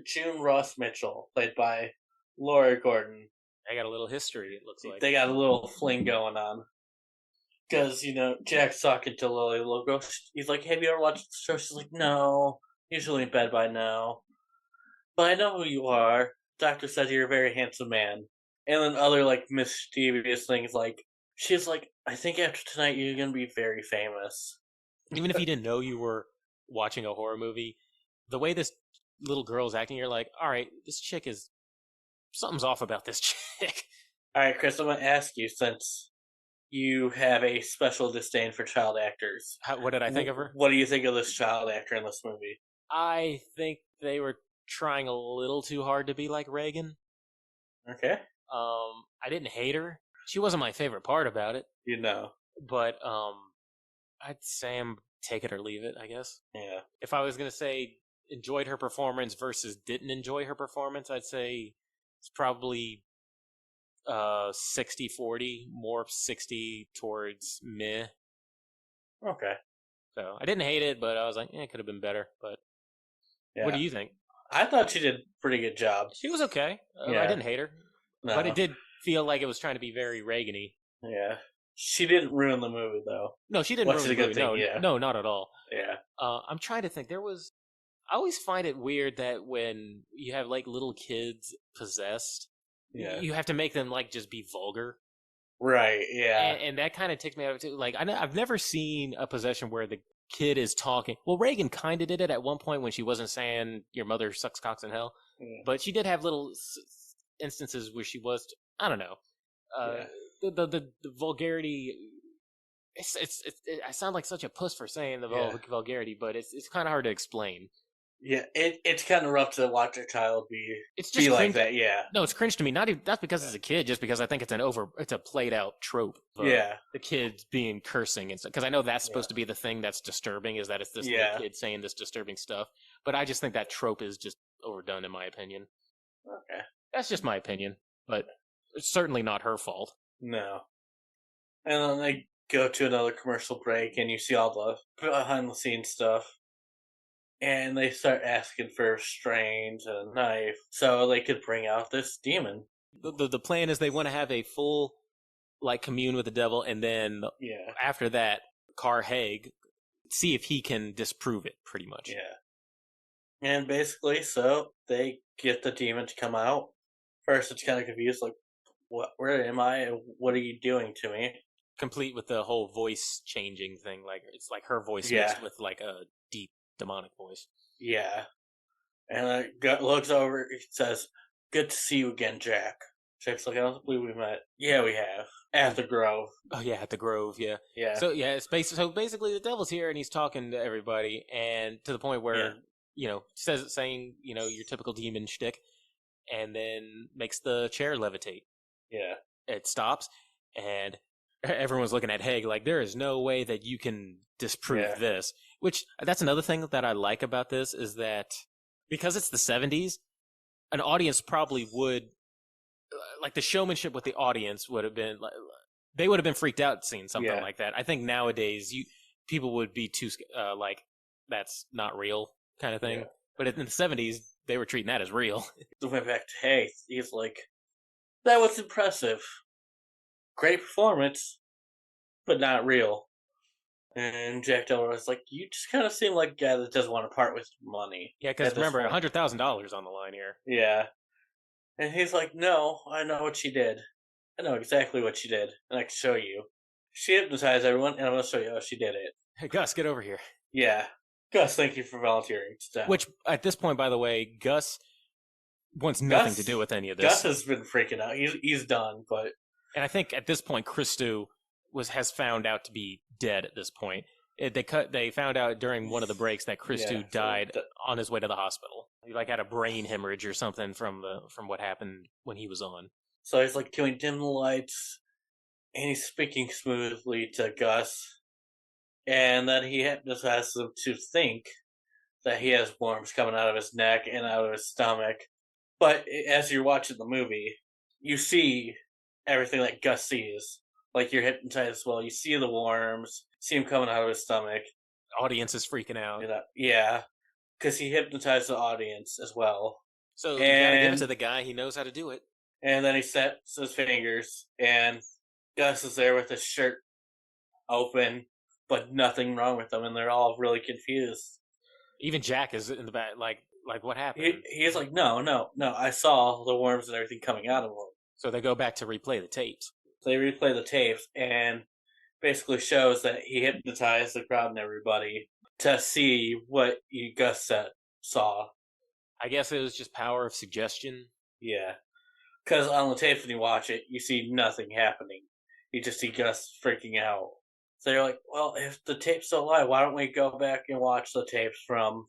June Ross Mitchell, played by Laura Gordon, I got a little history. It looks like. they got a little fling going on. Because, Jack's talking to Lily Logo. He's like, have you ever watched the show? She's like, no. Usually in bed by now. But I know who you are. Doctor says you're a very handsome man. And then other, mischievous things she's like, I think after tonight you're going to be very famous. Even if you didn't know you were watching a horror movie, the way this little girl's acting, you're like, all right, this chick is something's off about this chick. All right, Chris, I'm going to ask you, since you have a special disdain for child actors. What did I think of her? What do you think of this child actor in this movie? I think they were trying a little too hard to be like Reagan. Okay. I didn't hate her. She wasn't my favorite part about it. But I'd say I'm take it or leave it, I guess. Yeah. If I was gonna say enjoyed her performance versus didn't enjoy her performance, I'd say it's probably 60-40, more 60 towards meh. Okay. So I didn't hate it, but I was like, it could have been better. But yeah. What do you think? I thought she did a pretty good job. She was okay. Yeah. I didn't hate her. No. But it did feel like it was trying to be very Reagan-y. Yeah. She didn't ruin the movie, though. No, she didn't ruin the movie. No, not at all. Yeah. I'm trying to think. I always find it weird that when you have, little kids possessed, you have to make them, just be vulgar. Right, yeah. And that kind of ticks me out, too. I've never seen a possession where the kid is talking. Well, Reagan kind of did it at one point when she wasn't saying, your mother sucks cocks in hell. Yeah. But she did have little instances where she was, I don't know. The vulgarity, I sound like such a puss for saying the vulgarity, but it's kind of hard to explain. Yeah, it's kind of rough to watch a child be like that. Yeah, no, it's cringe to me. Not because it's a kid, just because I think it's a played out trope. The kids being cursing and stuff. Because I know that's supposed to be the thing that's disturbing, is that it's this little kid saying this disturbing stuff. But I just think that trope is just overdone, in my opinion. Okay, that's just my opinion, but it's certainly not her fault. No, and then they go to another commercial break, and you see all the behind the scenes stuff. And they start asking for restraint and a knife so they could bring out this demon. The plan is they want to have a full, commune with the devil, and then after that, Carl Haig, see if he can disprove it, pretty much. Yeah. And basically, so they get the demon to come out. First, it's kind of confused, where am I? What are you doing to me? Complete with the whole voice changing thing. It's like her voice mixed with, a deep demonic voice. Yeah. And looks over, he says, good to see you again, Jack. Jack's like, I don't believe we met. Yeah, we have. At the Grove. Oh, yeah, at the Grove, yeah. Yeah. So, basically the devil's here, and he's talking to everybody, and to the point where, saying, your typical demon shtick, and then makes the chair levitate. Yeah. It stops, and everyone's looking at Haig like, there is no way that you can disprove this. Which, that's another thing that I like about this, is that because it's the 70s, an audience probably would, the showmanship with the audience would have been, they would have been freaked out seeing something like that. I think nowadays, people would be too, that's not real kind of thing. Yeah. But in the 70s, they were treating that as real. They went back to Haig. He's like, that was impressive. Great performance, but not real. And Jack Del Rosa's like, you just kind of seem like a guy that doesn't want to part with money. Yeah, because remember, $100,000 on the line here. Yeah. And he's like, no, I know what she did. I know exactly what she did, and I can show you. She hypnotized everyone, and I'm going to show you how she did it. Hey, Gus, get over here. Yeah. Gus, thank you for volunteering. Which, at this point, by the way, Gus wants nothing to do with any of this. Gus has been freaking out. He's done, but... And I think at this point, Christou has found out to be dead at this point. They found out during one of the breaks that Christou died on his way to the hospital. He had a brain hemorrhage or something from what happened when he was on. So he's can we dim the lights? And he's speaking smoothly to Gus. And then he hypnotizes him to think that he has worms coming out of his neck and out of his stomach. But as you're watching the movie, you see everything that Gus sees. Like you're hypnotized as well. You see the worms, see him coming out of his stomach. Audience is freaking out. Yeah, because he hypnotized the audience as well. So you gotta give it And to the guy. He knows how to do it. and then he sets his fingers, and Gus is there with his shirt open, but nothing wrong with him, and they're all really confused. Even Jack is in the back, like what happened? He's like, no, no, no, I saw the worms and everything coming out of him. So they go back to replay the tapes. They replay the tapes and basically shows that he hypnotized the crowd and everybody to see what Gus saw. I guess it was just power of suggestion. Yeah. Because on the tapes, when you watch it, you see nothing happening. You just see Gus freaking out. So you're like, well, if the tapes don't lie, why don't we go back and watch the tapes from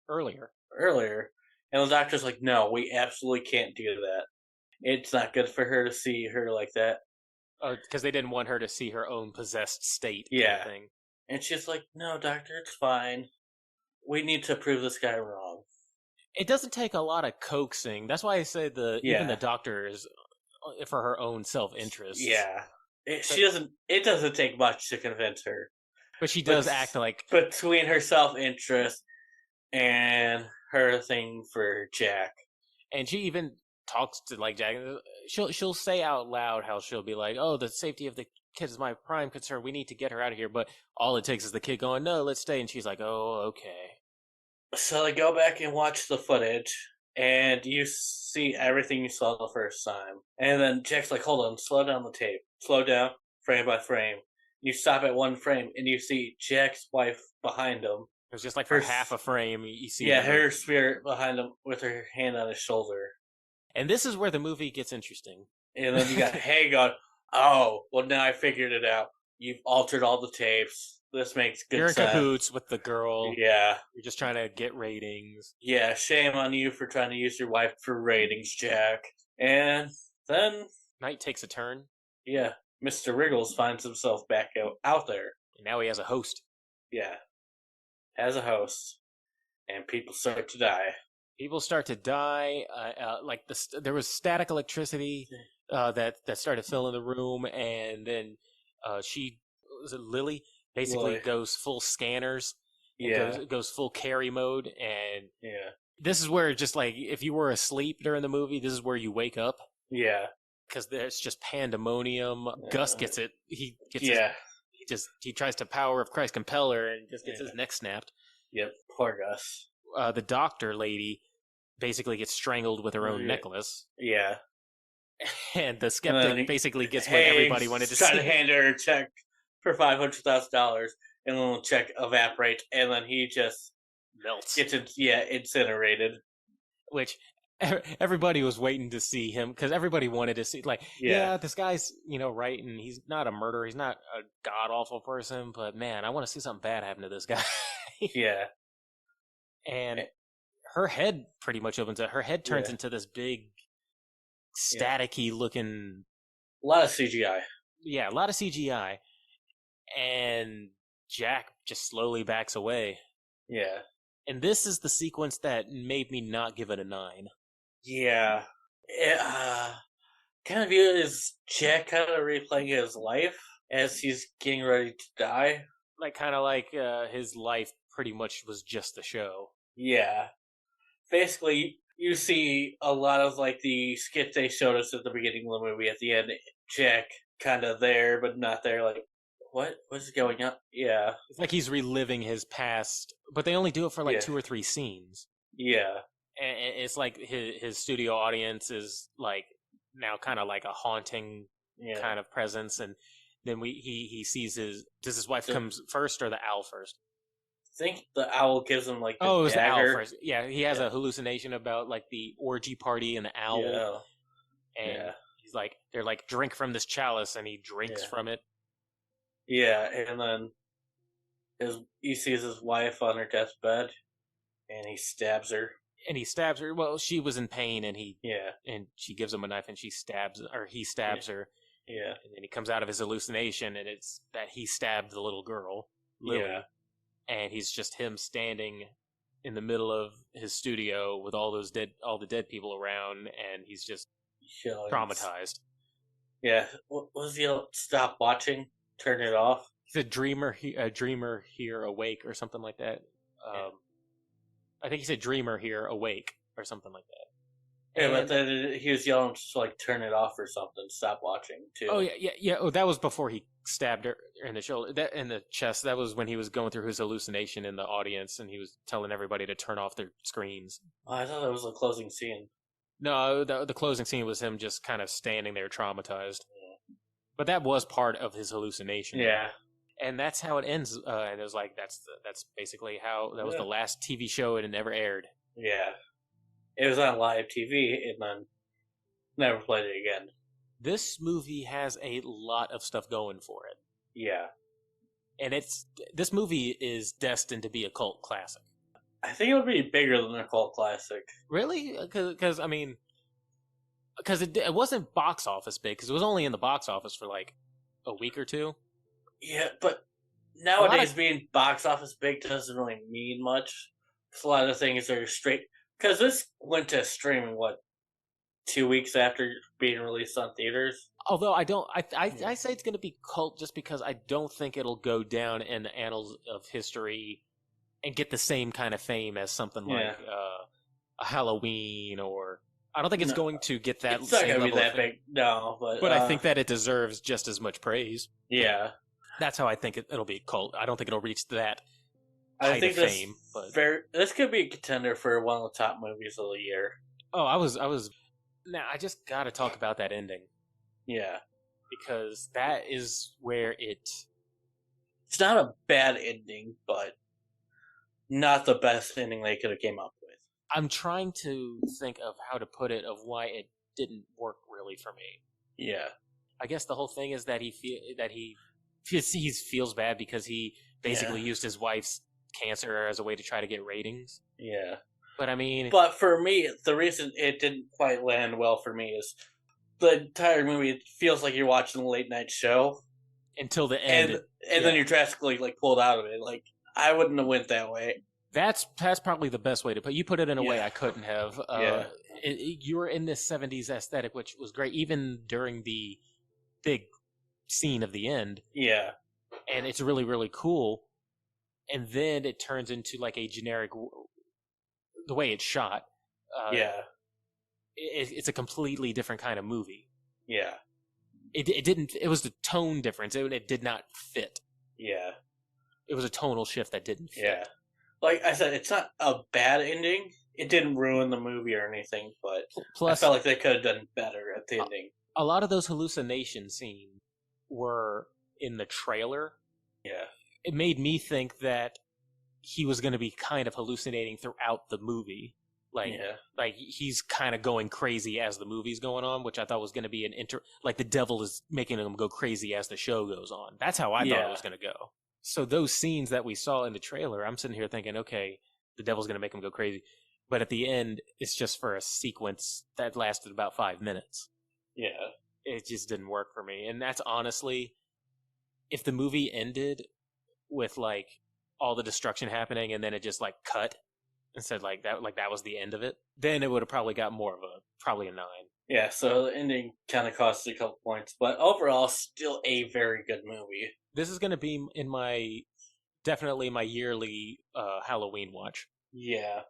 Earlier. And the doctor's like, no, we absolutely can't do that. It's not good for her to see her like that. Because they didn't want her to see her own possessed state. Yeah. Kind of thing. And she's like, no, doctor, it's fine. We need to prove this guy wrong. It doesn't take a lot of coaxing. That's why I say even the doctor is for her own self-interest. Yeah. It doesn't take much to convince her. But she does act like... Between her self-interest and her thing for Jack. And she even talks to like Jack. She'll say out loud how she'll be like, oh, the safety of the kid is my prime concern. We need to get her out of here. But all it takes is the kid going, no, let's stay. And she's like, oh, okay. So they go back and watch the footage, and you see everything you saw the first time. And then Jack's like, hold on, slow down the tape. Slow down, frame by frame. You stop at one frame, and you see Jack's wife behind him. It was just like for half a frame, you see... Yeah, her spirit behind him with her hand on his shoulder. And this is where the movie gets interesting. And then you got Hay going, oh, well, now I figured it out. You've altered all the tapes. This makes good sense. You're in cahoots with the girl. Yeah. You're just trying to get ratings. Yeah, shame on you for trying to use your wife for ratings, Jack. And then... Night takes a turn. Yeah. Mr. Wriggles finds himself back out there. And now he has a host. Yeah. Has a host. And people start to die. People start to die. There was static electricity that started filling the room, and then Lily basically goes full scanners. Yeah, goes full carry mode, and yeah, this is where just like if you were asleep during the movie, this is where you wake up. Yeah, because there's just pandemonium. Gus gets it. He gets. Yeah. He tries to power of Christ compel her and just gets his neck snapped. Yep, poor Gus. The doctor lady basically gets strangled with her own necklace. Yeah. And the skeptic basically gets what everybody wanted to see. Trying to hand her a check for $500,000, and then the check evaporates, and then he just melts. Gets incinerated. Which everybody was waiting to see him, because everybody wanted to see, like, this guy's, right, and he's not a murderer, he's not a god-awful person, but man, I want to see something bad happen to this guy. Yeah. And her head pretty much opens up. Her head turns into this big, staticky looking... A lot of CGI. Yeah, a lot of CGI. And Jack just slowly backs away. Yeah. And this is the sequence that made me not give it a 9. Yeah. Kind of view it as Jack kind of replaying his life as he's getting ready to die. Kind of like his life pretty much was just the show. Yeah. Basically, you see a lot of the skits they showed us at the beginning of the movie. At the end, Jack kind of there, but not there. What's going on? Yeah. It's like he's reliving his past, but they only do it for 2 or 3 scenes. Yeah. And it's like his studio audience is now kind of like a haunting kind of presence, and then he sees does his wife come first or the owl first? I think the owl gives him the it was dagger. The owl first. Yeah, he has a hallucination about the orgy party and the owl. Yeah. And he's they're drink from this chalice, and he drinks from it. Yeah, and then he sees his wife on her deathbed, and he stabs her. Well, she was in pain, and and she gives him a knife, and he stabs her. Yeah, and then he comes out of his hallucination, and it's that he stabbed the little girl, Lily. Yeah, and he's just him standing in the middle of his studio with all the dead people around, and he's just traumatized. Yeah, what was the stop watching, turn it off? He said, "Dreamer here, awake," or something like that. Yeah. I think he said, "Dreamer here, awake," or something like that. Yeah, but And then he was yelling to like turn it off or something, stop watching too. oh yeah. Oh, that was before he stabbed her in the shoulder, that in the chest. That was when he was going through his hallucination in the audience, and he was telling everybody to turn off their screens. Oh, I thought that was the closing scene. No, the closing scene was him just kind of standing there traumatized. But that was part of his hallucination. Yeah. And that's how it ends. And it was like that's basically how that was the last TV show it had never aired. Yeah. It was on live TV and then never played it again. This movie has a lot of stuff going for it. Yeah. And this movie is destined to be a cult classic. I think it would be bigger than a cult classic. Really? Because I mean, because it wasn't box office big, because it was only in the box office for like a week or two. Yeah, but nowadays being box office big doesn't really mean much. A lot of things are straight. Because this went to streaming, 2 weeks after being released on theaters? Although I say it's going to be cult just because I don't think it'll go down in the annals of history and get the same kind of fame as something like a Halloween, or I don't think it's going to get that. It's not going to be that big, no. But I think that it deserves just as much praise. Yeah, that's how I think it'll be a cult. I don't think it'll reach that height of fame. But this could be a contender for one of the top movies of the year. Oh, I was. Now I just got to talk about that ending. Yeah, because that is where it's not a bad ending, but not the best ending they could have came up with. I'm trying to think of how to put it, of why it didn't work really for me. Yeah, I guess the whole thing is that he feels bad because he basically used his wife's cancer as a way to try to get ratings. Yeah, but I mean, but for me, the reason it didn't quite land well for me is the entire movie feels like you're watching a late night show until the end, and then you're drastically like pulled out of it. Like I wouldn't have went that way. That's probably the best way to put. You put it in a way I couldn't have. You were in this '70s aesthetic, which was great, even during the big scene of the end. Yeah, and it's really, really cool. And then it turns into like a generic. The way it's shot. It's a completely different kind of movie. Yeah. It didn't. It was the tone difference. It did not fit. Yeah. It was a tonal shift that didn't fit. Yeah. Like I said, it's not a bad ending. It didn't ruin the movie or anything, but plus, I felt like they could have done better at the ending. A lot of those hallucination scenes were in the trailer. Yeah. It made me think that he was going to be kind of hallucinating throughout the movie. Like he's kind of going crazy as the movie's going on, which I thought was going to be like the devil is making him go crazy as the show goes on. That's how I thought it was going to go. So those scenes that we saw in the trailer, I'm sitting here thinking, okay, the devil's going to make him go crazy. But at the end, it's just for a sequence that lasted about 5 minutes. Yeah. It just didn't work for me. And that's honestly, if the movie ended with like all the destruction happening and then it just like cut and said like that was the end of it, then it would have probably got more of probably a 9. Yeah, so the ending kind of cost a couple points, but overall still a very good movie. This is going to be in definitely my yearly Halloween watch. Yeah.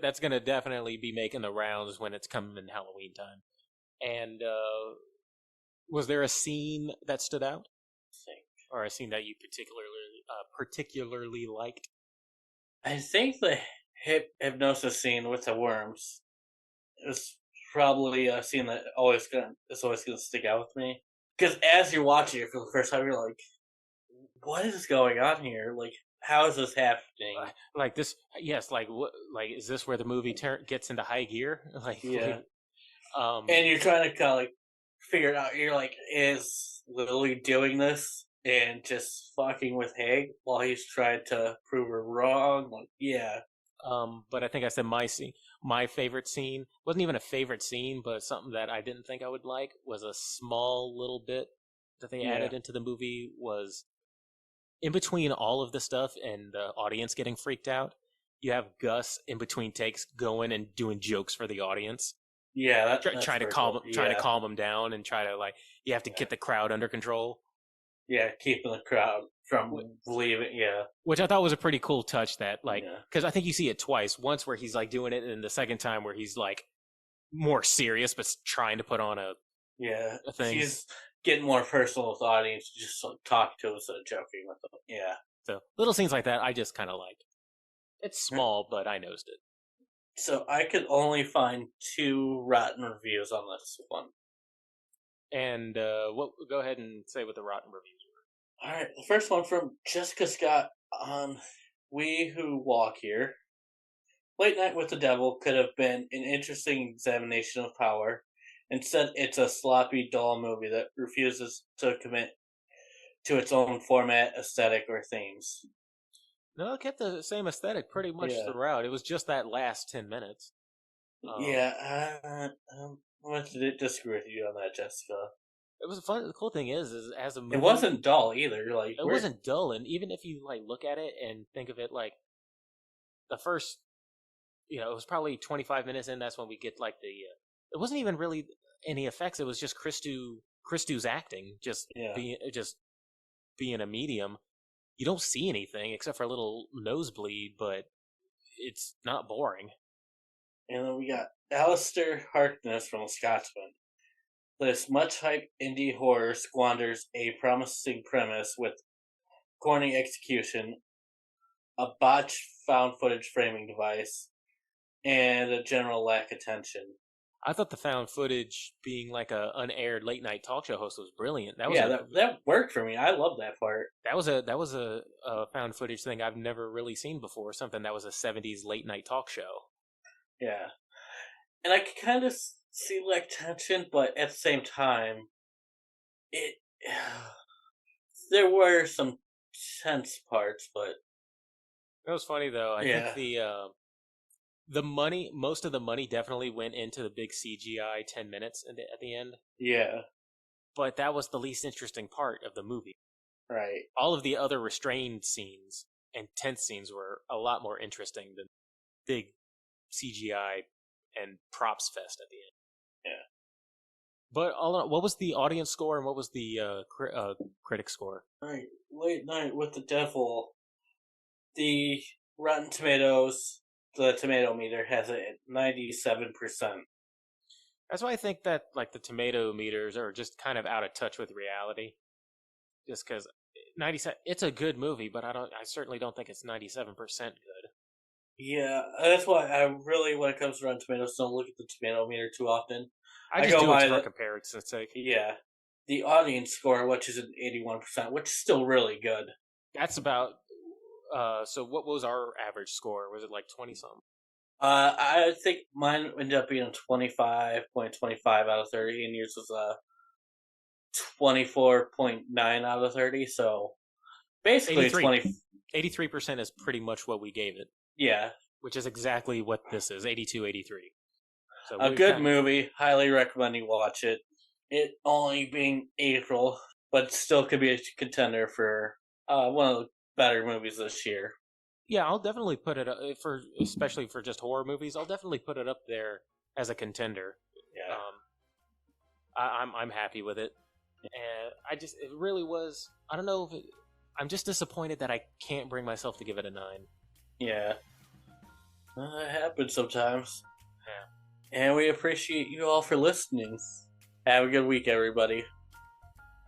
That's going to definitely be making the rounds when it's coming in Halloween time. And was there a scene that stood out? Or a scene that you particularly liked? I think the hypnosis scene with the worms is probably a scene that is always gonna stick out with me. Because as you're watching it for the first time, you're like, "What is going on here? Like, how is this happening?" Like this, yes. Like, what? Like, is this where the movie gets into high gear? Like, yeah. And you're trying to kind of like figure it out. You're like, is Lily doing this and just fucking with Haig while he's trying to prove her wrong? Like, yeah. But I think I said my favorite scene wasn't even a favorite scene, but something that I didn't think I would like was a small little bit that they added into the movie was in between all of the stuff and the audience getting freaked out. you have Gus in between takes going and doing jokes for the audience. Yeah, that's try to cool. calm them down, and try to you have to get the crowd under control. Yeah, keeping the crowd from leaving. Yeah, which I thought was a pretty cool touch. That because I think you see it twice. Once where he's doing it, and the second time where he's more serious, but trying to put on a thing. He's getting more personal with the audience, just talk to us instead of joking with them. Yeah, so little scenes like that, I just kind of like. It's small, but I noticed it. So I could only find 2 rotten reviews on this one. And go ahead and say what the rotten reviews were. All right, the first one from Jessica Scott on We Who Walk Here. Late Night with the Devil could have been an interesting examination of power. Instead, it's a sloppy, dull movie that refuses to commit to its own format, aesthetic, or themes. No, it kept the same aesthetic pretty much throughout. It was just that last 10 minutes. I'm going to disagree with you on that, Jessica. It was fun. The cool thing is as a movie, it wasn't dull either. It wasn't dull, and even if you look at it and think of it the first, it was probably 25 minutes in. That's when we get it wasn't even really any effects. It was just Christou's acting, being a medium. You don't see anything except for a little nosebleed, but it's not boring. And then we got Alistair Harkness from Scotsman. This much-hyped indie horror squanders a promising premise with corny execution, a botched found-footage framing device, and a general lack of tension. I thought the found footage being a unaired late night talk show host was brilliant. That worked for me. I love that part. That was a found footage thing I've never really seen before. Something that was a 70s late night talk show. Yeah, and I could kind of see tension, but at the same time, there were some tense parts. But it was funny though. I think most of the money definitely went into the big CGI 10 minutes at the end. Yeah. But that was the least interesting part of the movie. Right. All of the other restrained scenes and tense scenes were a lot more interesting than big CGI and props fest at the end. Yeah. But what was the audience score and what was the critic score? All right. Late Night with the Devil. The Rotten Tomatoes... The tomato meter has it at 97%. That's why I think that the tomato meters are just kind of out of touch with reality. Just because 97, it's a good movie, but I certainly don't think it's 97% good. Yeah, that's why I really, when it comes to Rotten Tomatoes, don't look at the tomato meter too often. I just do it for comparison's sake. Yeah, the audience score, which is an 81%, which is still really good. That's about. So what was our average score? Was it 20 something? I think mine ended up being a 25.25 out of 30, and yours was a 24.9 out of 30. So basically, 83% is pretty much what we gave it. Yeah, which is exactly what this is. 82, 83. So a good movie. Highly recommend you watch it. It only being April, but still could be a contender for one of the better movies this year. Yeah, I'll definitely put it especially for just horror movies. I'll definitely put it up there as a contender. Yeah, I'm happy with it, and it really was. I don't know if I'm just disappointed that I can't bring myself to give it a 9. Yeah, it happens sometimes. Yeah, and we appreciate you all for listening. Have a good week, everybody.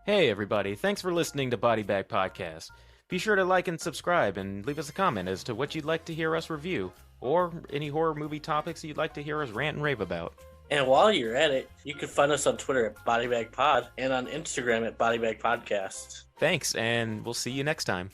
Hey, everybody! Thanks for listening to Body Bag Podcast. Be sure to like and subscribe and leave us a comment as to what you'd like to hear us review, or any horror movie topics you'd like to hear us rant and rave about. And while you're at it, you can find us on Twitter at BodyBagPod and on Instagram at BodyBagPodcast. Thanks, and we'll see you next time.